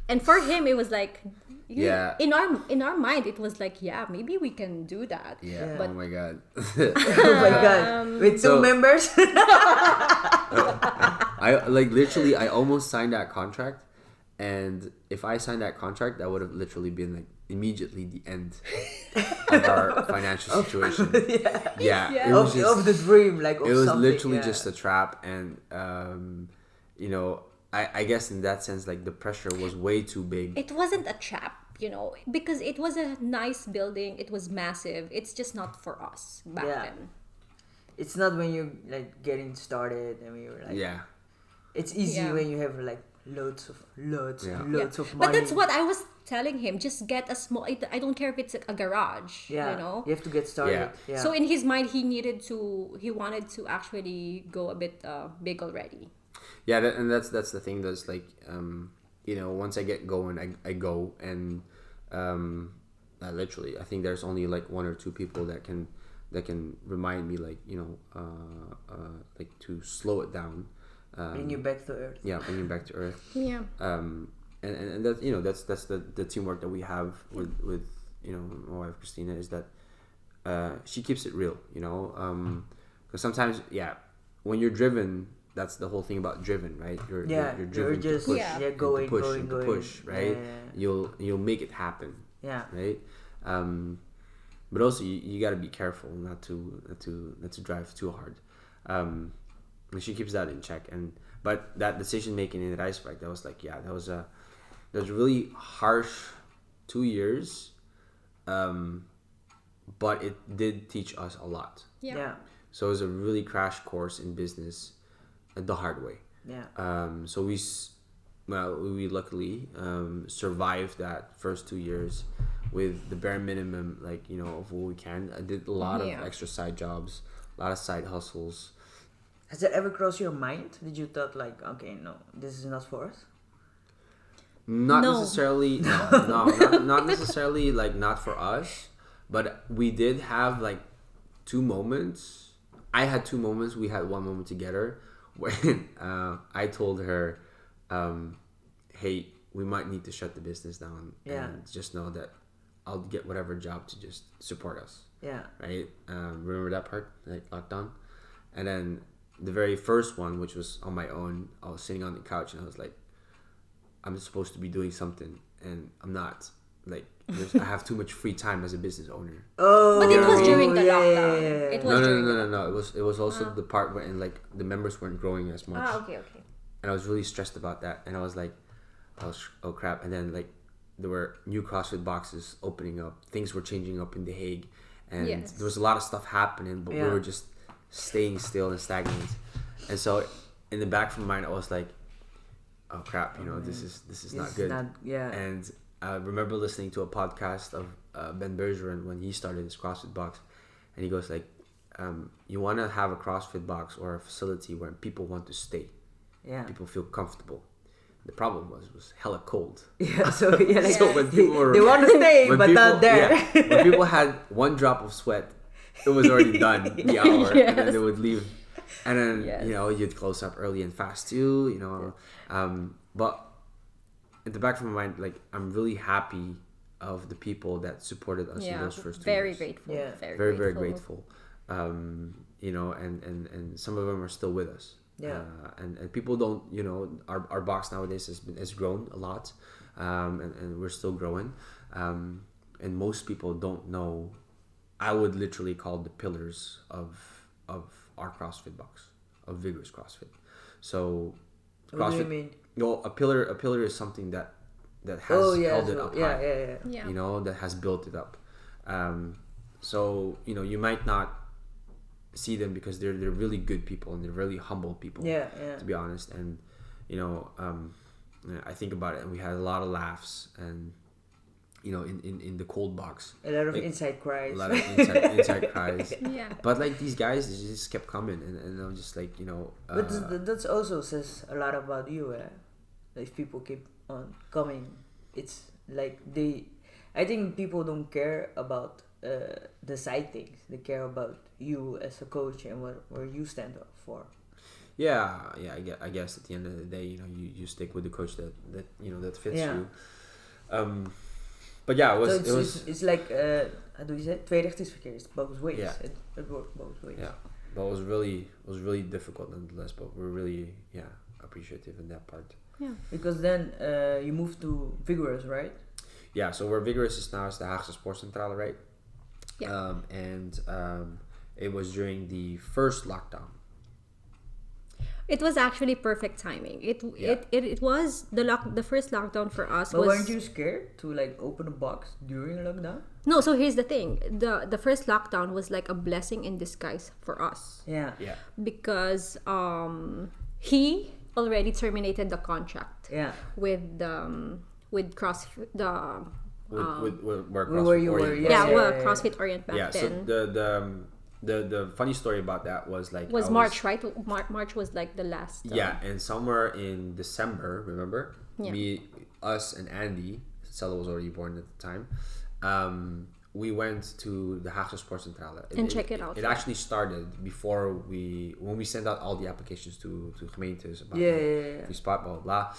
And for him, it was like, Yeah. In our mind, it was like, yeah, maybe we can do that. Yeah. But Oh my god. Oh my god. With 2 So- members? I like literally I almost signed that contract, and if I signed that contract, that would have literally been like immediately the end of our financial situation. Yeah, Yeah. it was just of the dream, like of it was something, literally yeah. just a trap, and you know, I guess in that sense, like the pressure was way too big. It wasn't a trap, you know, because it was a nice building. It was massive. It's just not for us back Yeah. then. It's not when you're like getting started and you're like, Yeah, it's easy Yeah. when you have like loads Yeah. of money. But that's what I was telling him. Just get a small. I don't care if it's a garage. Yeah, You know. you have to get started. Yeah. So in his mind, he wanted to actually go a bit big already. yeah, that's the thing. That's like you know, once I get going, I go, and literally, I think there's only like one or two people that can remind me, like, you know, like to slow it down. Bring you back to earth. Yeah, bring you back to earth. Yeah. And that, you know, that's the teamwork that we have with you know, my wife Cristina, is that she keeps it real, you know, because sometimes, yeah, when you're driven, that's the whole thing about driven, right? You're driven just to push, Yeah. going, and to push, going, and going. to push, right? Yeah. You'll make it happen, Yeah. right? But also you got to be careful not to drive too hard. And she keeps that in check. But that decision making in the ice bike, that was like, yeah, that was really harsh 2 years, but it did teach us a lot. Yeah. So it was a really crash course in business, the hard way. Yeah. So we luckily survived that first 2 years with the bare minimum, like, you know, of what we can. I did a lot of extra side jobs, a lot of side hustles. Has that ever crossed your mind? Did you thought like, okay, no, this is not for us? Not No. necessarily, not necessarily like not for us, but we did have like 2 moments. I had 2 moments. We had 1 moment together when I told her, hey, we might need to shut the business down, and just know that I'll get whatever job to just support us. Yeah. Right? Remember that part, like lockdown? And then the very first one, which was on my own, I was sitting on the couch and I was like, I'm supposed to be doing something and I'm not. Like, I have too much free time as a business owner. Oh. But it was during the yeah, lockdown. yeah, yeah. It was during No. It was also the part where, and like the members weren't growing as much. okay. And I was really stressed about that. And I was like, oh crap. And then like there were new CrossFit boxes opening up. Things were changing up in The Hague. And Yes. there was a lot of stuff happening, but we were just staying still and stagnant. And so in the back of my mind, I was like, oh crap, you know, this is not good. And I remember listening to a podcast of Ben Bergeron when he started his CrossFit Box. And he goes like, you want to have a CrossFit Box or a facility where people want to stay. Yeah. People feel comfortable. The problem was hella cold. Yeah. So yeah, like, So when people were, they want to stay, when but people, not there. yeah, when people had 1 drop of sweat, it was already done, the hour, and then they would leave. And then, you know, you'd close up early and fast too, you know. But at the back of my mind, like, I'm really happy of the people that supported us in those first 2 very years. grateful. Yeah. Very grateful. You know, and some of them are still with us. Yeah. And people don't, you know, our box nowadays has grown a lot, and we're still growing, and most people don't know. I would literally call the pillars of our CrossFit Box, of Vigorous CrossFit. So CrossFit, What do you mean? well, a pillar is something that has held it up high. Yeah. You know, that has built it up. So, you know, you might not see them because they're really good people and they're really humble people, to be honest. And, you know, I think about it, and we had a lot of laughs, and, you know, in the cold box, A lot of like, inside cries. a lot of inside cries. Yeah. But like these guys, they just kept coming, and I'm just like, you know, But that's also says a lot about you. If people keep on coming, it's like I think people don't care about the side things. They care about you as a coach and what you stand up for. yeah, I guess at the end of the day, you know, you stick with the coach that you know that fits you. But yeah, it's like how do you say it? Tweerichtingsverkeer. It's both ways. Yeah. It works both ways. Yeah, but it was really difficult nonetheless. But we're really appreciative in that part. Yeah. Because then you moved to Vigorous, right? Yeah, so where Vigorous is now is the Haagse Sportcentrale, right? Yeah. It was during the first lockdown. It was actually perfect timing. It was the first lockdown for us. But was weren't you scared to like open a box during lockdown? No, so here's the thing. The first lockdown was like a blessing in disguise for us. Yeah. Yeah. Because he already terminated the contract Yeah. with CrossFit Where Where you were, Orient yeah. was. CrossFit Orient back Yeah, so then. the funny story about that was like Was March, right? March was like the last. Yeah, and somewhere in December, remember? Yeah. Us and Andy, Stella was already born at the time. We went to the Haagse Sportcentrale. And check it out. It actually started before when we sent out all the applications to gemeentes about free spot, blah blah blah.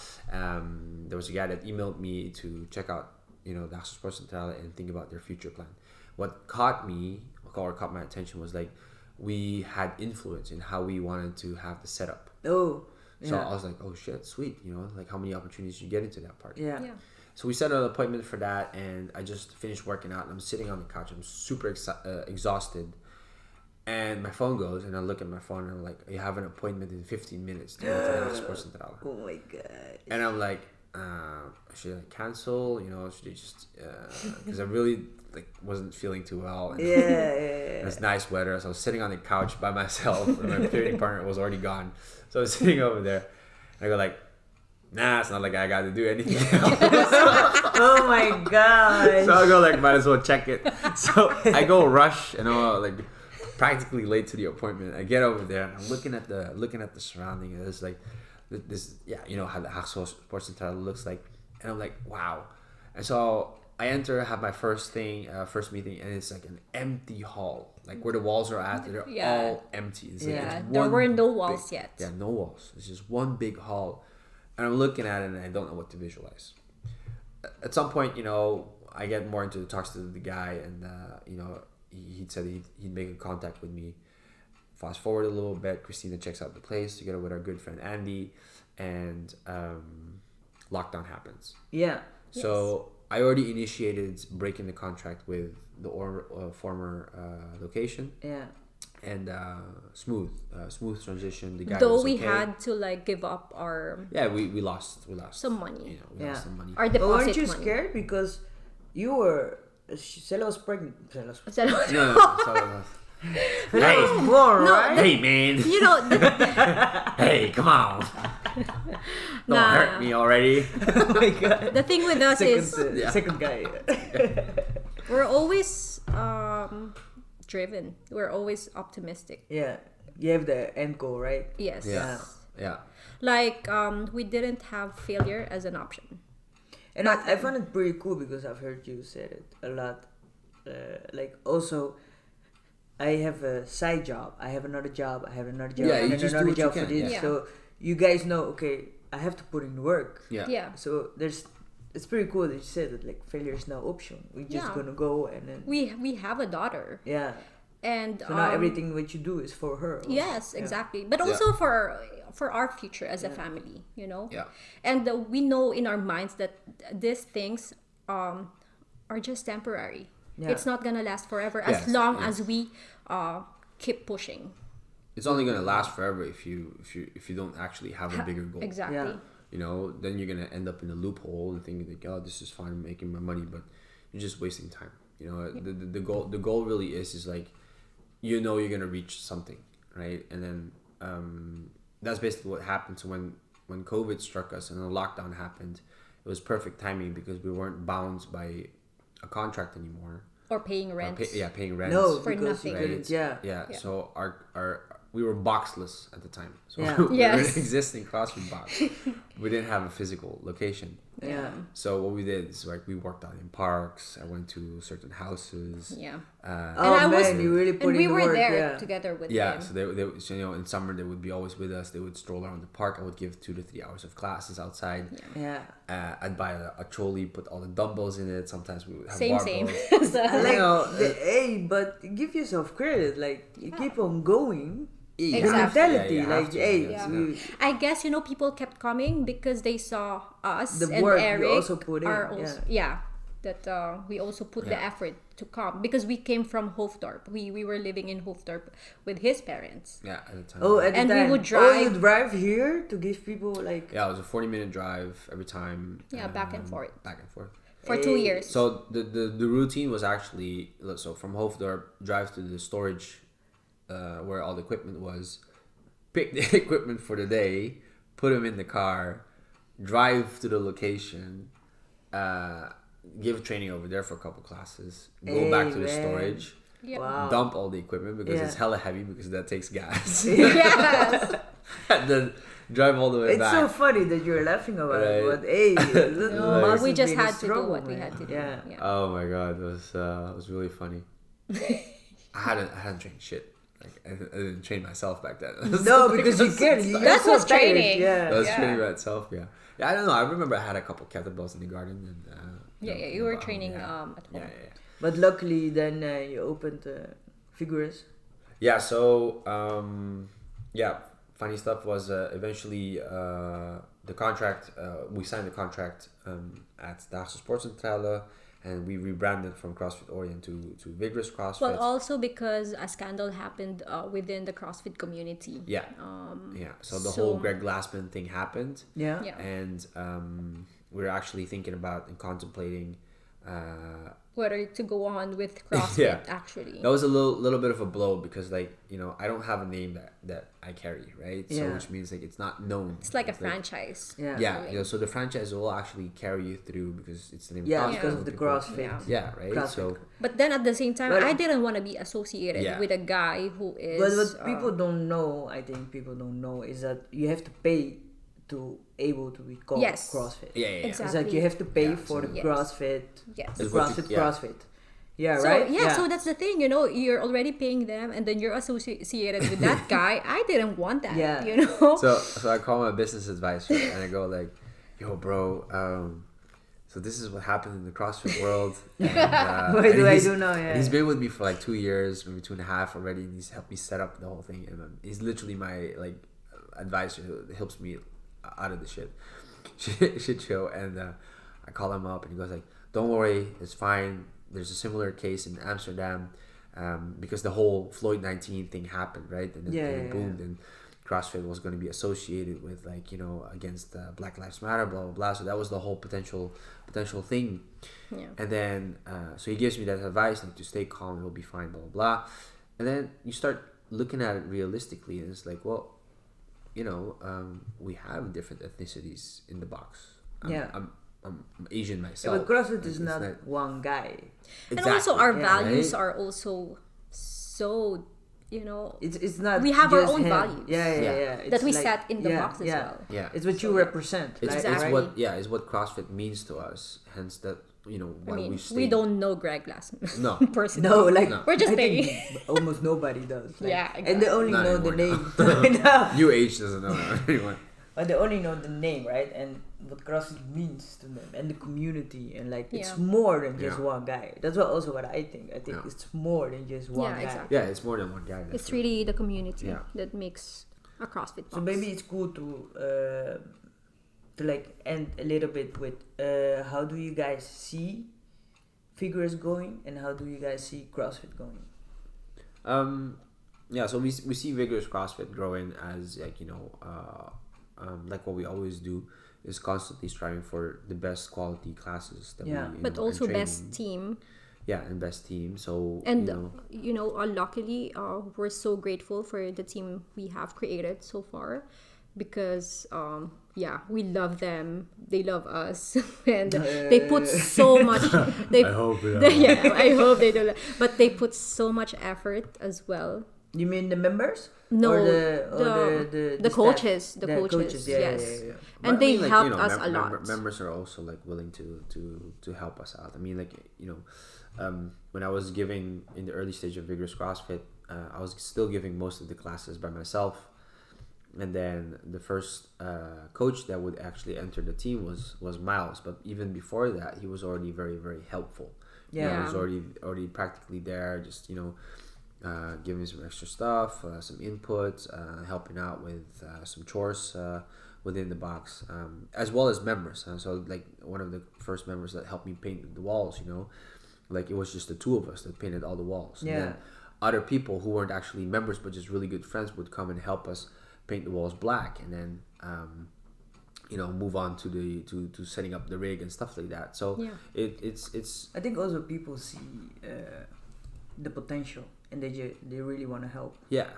There was a guy that emailed me to check out, the Haagse Sportcentrale and think about their future plan. What caught my attention was like we had influence in how we wanted to have the setup. Oh. So I was like, oh shit, sweet, like how many opportunities you get into that part. Yeah. So we set an appointment for that, and I just finished working out, and I'm sitting on the couch. I'm super exhausted, and my phone goes, and I look at my phone, and I'm like, you have an appointment in 15 minutes to go to the Haagse Sportcentrale. Oh my god. And I'm like, should I cancel? Should I just because I really wasn't feeling too well. And it was nice weather, so I was sitting on the couch by myself, and my training partner was already gone. So I was sitting over there, and I go like, nah, it's not like I got to do anything else. Oh my god. So I go like, might as well check it. So I go rush, and I'm like practically late to the appointment. I get over there, and I'm looking at the surrounding, and it's like this, how the Haagse Sportcentrale looks like, and I'm like, wow. And so I have my first meeting, and it's like an empty hall, like where the walls are at, they're all empty. It's it's there were no walls yet. Yeah, no walls. It's just one big hall, and I'm looking at it, and I don't know what to visualize. At some point, I get more into the talks to the guy, and he said he'd make a contact with me. Fast forward a little bit, Cristina checks out the place together with our good friend Andy, and lockdown happens. Yeah. So I already initiated breaking the contract with the former location. Yeah. And smooth transition. The guy Though was we okay. had to like give up our we lost some money. We lost some money. Our But deposit weren't you money. scared because you were Stella was pregnant? No. Hey, born, right? Hey, man. Hey, come on. Don't hurt me already. Oh my god. The thing with us is Second guy. we're always driven. We're always optimistic. Yeah. You have the end goal, right? Yes. Yeah. Like we didn't have failure as an option. And I found it pretty cool because I've heard you say it a lot. Also, I have a side job. I have another job. I have another job. Yeah, and you just do another what you job for can. this. Yeah. So you guys know, okay, I have to put in work. Yeah. So it's pretty cool that you said that like failure is no option. We're just gonna go and then We have a daughter. yeah. And So now everything what you do is for her. Also. Yes, exactly. But also for our future as a family, Yeah. And we know in our minds that these things are just temporary. Yeah. It's not gonna last forever as long as we keep pushing. It's only gonna last forever if you don't actually have a bigger goal. Exactly. Yeah. Then you're gonna end up in a loophole and thinking like, oh, this is fine, I'm making my money, but you're just wasting time. The goal really is like, you're gonna reach something, right? And then that's basically what happened. So when COVID struck us and the lockdown happened, it was perfect timing because we weren't bound by a contract anymore. Or paying rent. Paying rent. No, For because nothing. you couldn't. Yeah. Yeah. So our we were boxless at the time. So Yeah. we were an Yes. existing CrossFit Box. We didn't have a physical location. Yeah. So what we did is like we worked out in parks. I went to certain houses. Yeah. Oh man, you really put and in we the were work, there yeah. together with Yeah, him. so they in summer they would be always with us. They would stroll around the park. I would give 2 to 3 hours of classes outside. Yeah. I'd buy a trolley, put all the dumbbells in it. Sometimes we would have Same. barbells. So- Like, hey, but give yourself credit. Like you keep on going, Yeah. The mentality, Yeah, you have like, to, hey, yes, I guess people kept coming because they saw us The and work you Eric also put in, are also that we also put the effort to come because we came from Hoofddorp. We were living in Hoofddorp with his parents. Yeah, at the time. Oh, at the And we time. would Oh, you drive- drive here to give people like. Yeah, it was a 40-minute drive every time. Yeah, back and forth. Back and forth. For 2 years. So the routine was actually, so from Hoofddorp, drive to the storage where all the equipment was, pick the equipment for the day, put them in the car, drive to the location, give training over there for a couple classes, go back to the storage, Yeah. Wow. dump all the equipment because it's Yeah. hella heavy because that takes gas, Yes. and then drive all the way It's back. so funny that you're laughing about it, Right. but hey, No, must we have just been a had to do struggle, what we man. had to do. Yeah. Oh my god, it was really funny. I hadn't trained shit. Like I didn't train myself back then. No, because you can. You're That so was tired. training. Yeah. I was Yeah. training by itself. Yeah. Yeah. I don't know. I remember I had a couple kettlebells in the garden and. You were training yeah. at home. Yeah. But luckily, then you opened Vigorous. Yeah. So funny stuff was eventually the contract. We signed the contract at Daagse Sportcentrale. And we rebranded from CrossFit Orient to Vigorous CrossFit. Well, also because a scandal happened within the CrossFit community. Yeah. So the so- whole Greg Glassman thing happened. Yeah. Yeah. And we were actually thinking about and contemplating. Whether to go on with CrossFit, Yeah. actually. That was a little bit of a blow because I don't have a name that I carry, right? So Yeah. which means it's not known. It's like a franchise. Yeah. Yeah. So the franchise will actually carry you through because it's the name. Yeah, of because CrossFit of the people. CrossFit. Yeah. Yeah. Right. CrossFit. So But then at the same time, But- I didn't want to be associated Yeah. with a guy who is. But what people don't know, I think people don't know, is that you have to pay to able to be called Yes. CrossFit. yeah. Exactly. It's like you have to pay Yeah, for so- the Yes. CrossFit. Yes. The It's what you- CrossFit, yeah. CrossFit. Yeah, So right? so that's the thing, you're already paying them, and then you're associated with that guy. I didn't want that. Yeah. So I call my business advisor and I go like, "Yo, bro, so this is what happened in the CrossFit world." And, What and do I he's- do now? and Yeah. he's been with me for like 2 years, maybe 2.5 already, and he's helped me set up the whole thing. And he's literally my like advisor who helps me out of the shit show. And I call him up and he goes like, "Don't worry, it's fine. There's a similar case in Amsterdam because the whole Floyd 19 thing happened, right? And it boomed and CrossFit was going to be associated with against Black Lives Matter, blah blah blah. So that was the whole potential thing. Yeah. And then so he gives me that advice like to stay calm, it'll be fine, blah blah blah. And then you start looking at it realistically, and it's like, well, we have different ethnicities in the box. I'm Asian Yeah, myself. but CrossFit Like, is it's not one guy. And also our Yeah, values right? are also so, It's not. We have our just own him. values. Yeah. that It's we like- set in the yeah, box as yeah. well. Yeah. It's what you represent. It's, like, Exactly. right? it's what CrossFit means to us. Hence that why we stay. we don't know Greg Glassman. No. personally. No, like No. We're just I think saying. almost nobody does. Like, Yeah, and they only Not know the anymore name. No. New age doesn't know anyone. But they only know the name, right? And what CrossFit means to them and the community, and like it's Yeah. more than just Yeah. one guy. That's also what I think. I think Yeah. it's more than just one guy. exactly. Yeah, it's more than one guy. It's really the community Yeah. that makes a CrossFit box. So maybe it's cool to like end a little bit with how do you guys see Vigorous going, and how do you guys see CrossFit going? So we see Vigorous CrossFit growing as like what we always do is constantly striving for the best quality classes that Yeah. we but and also training. best team. Yeah, and best team. So And luckily, we're so grateful for the team we have created so far, because we love them, they love us, and they put so much. They, I hope I hope they do that. But they put so much effort as well. You mean the members? No, or the the staff? coaches, the coaches, Yeah, yes. yeah. And But they I mean, helped us a lot. Members are also like willing to help us out. I mean, like when I was giving in the early stage of Vigorous CrossFit, I was still giving most of the classes by myself. And then the first coach that would actually enter the team was Miles. But even before that, he was already very, very helpful. Yeah. He was already practically there, just giving some extra stuff, some input, helping out with some chores within the box, as well as members. So like one of the first members that helped me paint the walls, like it was just the two of us that painted all the walls. Yeah. And then other people who weren't actually members but just really good friends would come and help us paint the walls black, and then move on to the to setting up the rig and stuff like that. So it's I think also people see the potential, and they really want to help. yeah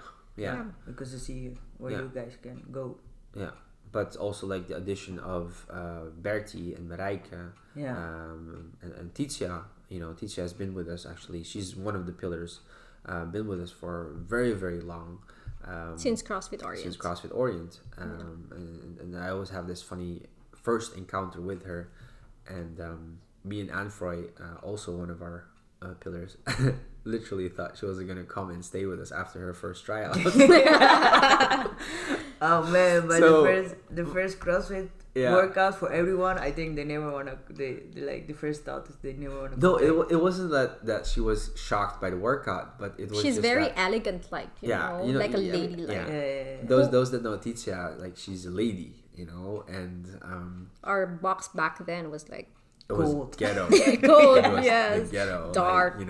Because they see where you guys can go. yeah. But also like the addition of Bertie and Marijke, and Titia. Titia has been with us actually. She's one of the pillars. Been with us for very, very long. Since CrossFit Orient. And I always have this funny first encounter with her, and me and Anfroy, also one of our pillars, literally thought she wasn't gonna come and stay with us after her first tryout. Oh man, but So- the first CrossFit workout for everyone, I think they never wanna. They like the first thought is they never wanna. No, it wasn't that she was shocked by the workout, but it was She's just very that, elegant, like like a lady, like those that know Titia, like she's a lady, and our box back then was like it was Cold. ghetto. gold, It was yes, the ghetto, dark.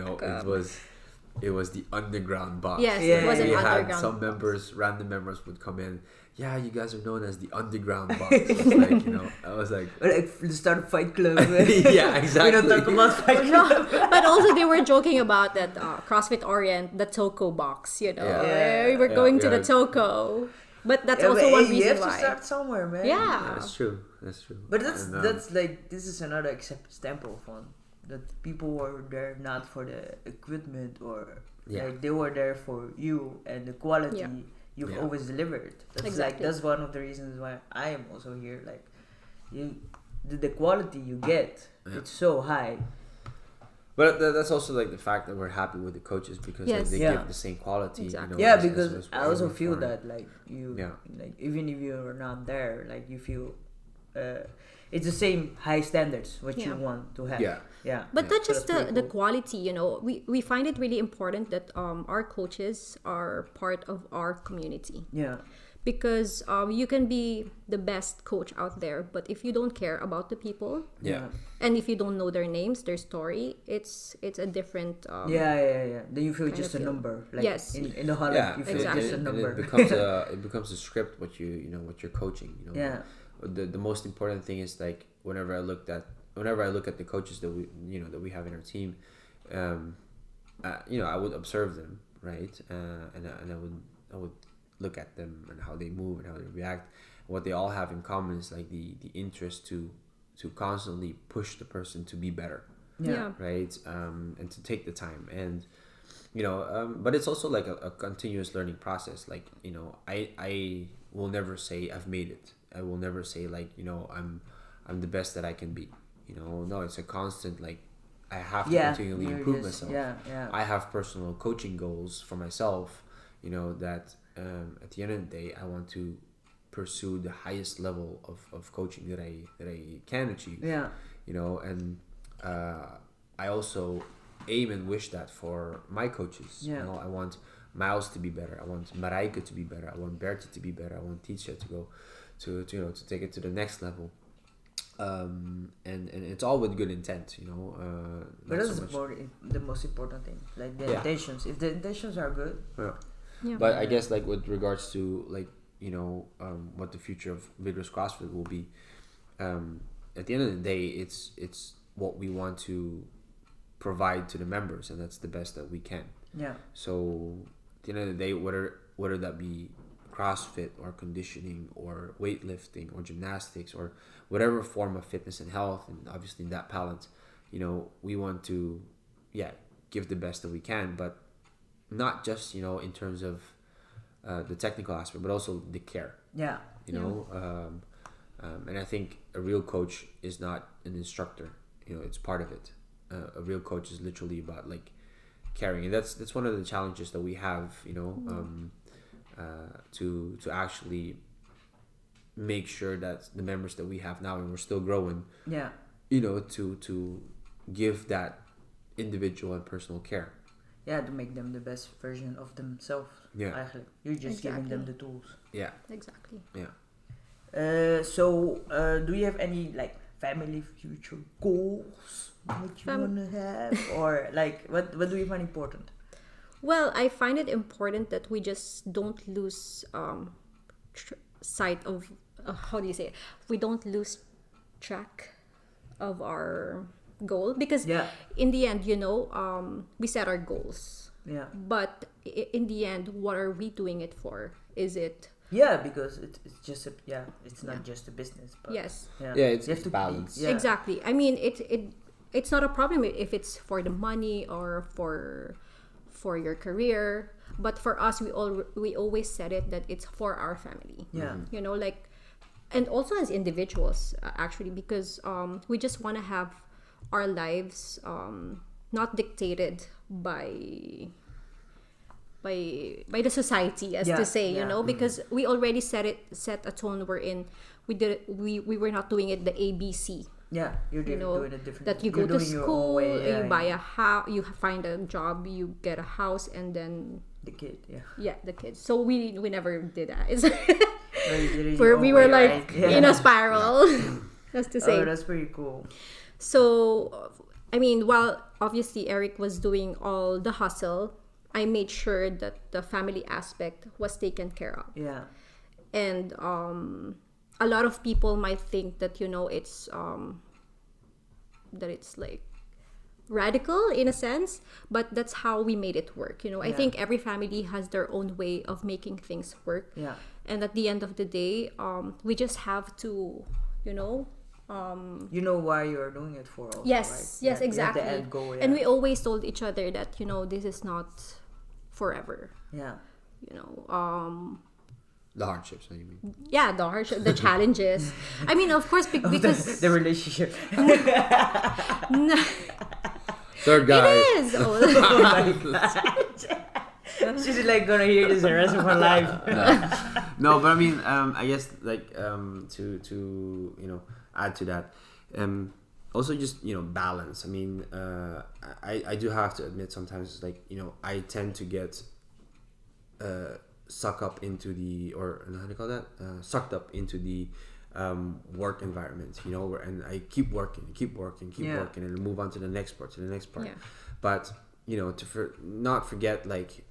it was the underground box. Yes, it was an we had underground some box. members, random members would come in. Yeah, you guys are known as the underground box. It's like, I was like, like start a fight club. yeah, exactly. We don't talk about fight club. But also they were joking about that CrossFit Orient, the Toco box, Yeah. we were going to Yeah. the Toco. But that's Yeah, also but one you reason have to why. start somewhere, man. Yeah. That's true. But that's And, that's like this is another example of one that people were there not for the equipment or like they were there for you and the quality you've always delivered. That's Exactly. that's one of the reasons why I am also here. Like the quality you get, it's so high. But that's also like the fact that we're happy with the coaches because like, they give the same quality. Exactly. Yeah, as because we're I also aiming feel for. that like you like even if you're not there, like you feel it's the same high standards what you want to have. Yeah. But not So just that's pretty the cool. quality, we find it really important that our coaches are part of our community. Yeah. Because you can be the best coach out there, but if you don't care about the people, and if you don't know their names, their story, it's a different. Yeah. Then you feel kind just of a feel- number. Like Yes. in the Holland, Yeah, you feel exactly. just a and number. it becomes a script what what you're coaching. Yeah. The most important thing is like whenever I look at the coaches that we have in our team, I would observe them, right, and I would look at them and how they move and how they react. What they all have in common is like the interest to constantly push the person to be better, Yeah. right, and to take the time and but it's also like a continuous learning process. Like I will never say I've made it. I will never say like I'm the best that I can be. No, it's a constant like I have to continually improve myself. Yeah. I have personal coaching goals for myself. That at the end of the day, I want to pursue the highest level of coaching that I can achieve. Yeah. And I also aim and wish that for my coaches. Yeah. I want Miles to be better. I want Marijke to be better. I want Bertie to be better. I want Titia to go to take it to the next level. And it's all with good intent, But not that's so much- the most important thing. Like the intentions. If the intentions are good, Yeah. But I guess like with regards to like what the future of Vigorous CrossFit will be, at the end of the day, it's what we want to provide to the members, and that's the best that we can. yeah. So at the end of the day, whether that be CrossFit or conditioning or weightlifting or gymnastics or whatever form of fitness and health, and obviously in that balance, we want to give the best that we can, but not just in terms of the technical aspect, but also the care. Yeah. And I think a real coach is not an instructor. It's part of it. A real coach is literally about like caring, and that's one of the challenges that we have. To actually make sure that the members that we have now, and we're still growing. To give that individual and personal care. to make them the best version of themselves. Yeah. Actually, you're just giving them the tools. Yeah. Exactly. Yeah. So, do you have any like family future goals that you wanna have, or like what do you find important? Well, I find it important that we just don't lose sight of how do you say it? We don't lose track of our goal, because in the end, we set our goals. Yeah. But in the end, what are we doing it for? Is it? Yeah, because it's just it's not just a business. But Yes. Yeah, you have it's to balance. Yeah. Exactly. I mean, it's not a problem if it's for the money or for your career, but for us, we always said it that it's for our family. Yeah. Like, and also as individuals, actually, because we just want to have our lives not dictated by the society, as to say, because we already set a tone wherein we were not doing it the ABC. Yeah, you're doing it different. That you you're go to doing your own school, way, you buy a house, you find a job, you get a house, and then the kid. the kids. So we never did that. It's No, you did it where your we own were way, like right? in a spiral. That's to say. Oh, that's pretty cool. So, I mean, while obviously Eric was doing all the hustle, I made sure that the family aspect was taken care of. Yeah. And a lot of people might think that it's like radical in a sense, but that's how we made it work. I think every family has their own way of making things work. Yeah. And at the end of the day, we just have to, you know why you're doing it for also, yes, right? yes, exactly. The end goal, And we always told each other that, this is not forever. Yeah. The hardships, what do you mean? Yeah, the hardship, the challenges. I mean, of course, because the relationship. Third guy. it is. Oh my God. She's like gonna hear this the rest of her life. No, but I mean, I guess like to add to that, also just balance. I mean, I do have to admit sometimes like I tend to get sucked up into the sucked up into the work environment, and I keep working, and move on to the next part, Yeah. But not forget, like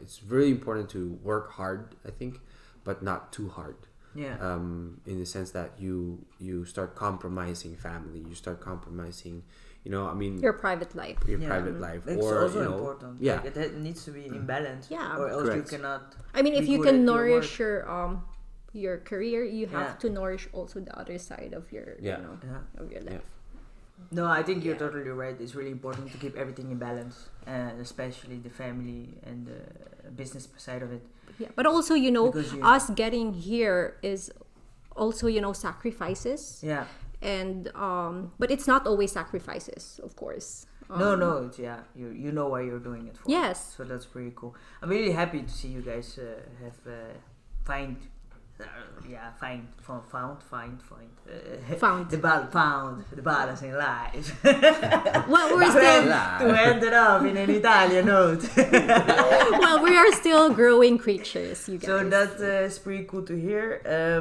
it's really important to work hard, I think, but not too hard. Yeah. In the sense that you start compromising family, you start compromising, your private life. private life, It's or also important. Yeah, like, it needs to be in balance. Yeah. Or else Correct. you cannot. I mean, if be you good can at nourish your your career, you have Yeah. to nourish also the other side of your Yeah. of your life. No, I think you're totally right. It's really important to keep everything in balance, especially the family and the business side of it. Yeah, but also Because us getting here is also sacrifices. Yeah. And but it's not always sacrifices, of course. No, it's you know why you're doing it for. Yes. So that's pretty cool. I'm really happy to see you guys have found the balance in life. Well, we're still to end it up in an Italian note. we are still growing creatures, you guys. So that's pretty cool to hear. I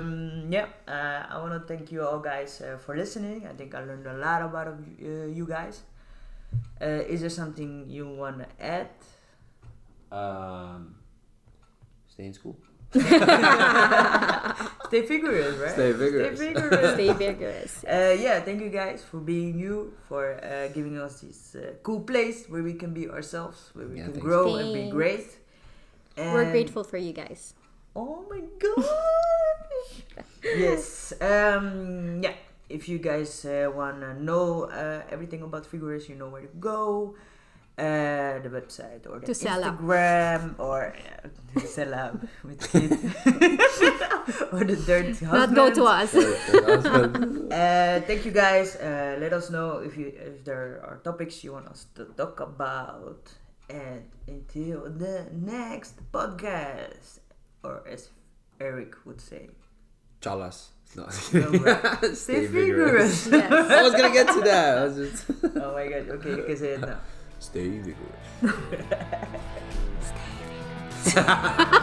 want to thank you all guys for listening. I think I learned a lot about you guys. Is there something you want to add? Stay in school. Stay vigorous, right? Stay vigorous. Stay vigorous. Thank you guys for being you, for giving us this cool place where we can be ourselves, where we can thanks. grow and be great. And We're grateful for you guys. Oh my god! Yes. If you guys wanna know everything about Vigorous, you know where to go. The website or the To Instagram or sell up with kids or the third husband. Not go to us. Thank you guys. Let us know if there are topics you want us to talk about. And until the next podcast, or as Eric would say, Chalas. No. Stay vigorous. Yes. I was gonna get to that. Oh my god. Okay, you can say it now. Stay vigorous. Stay vigorous.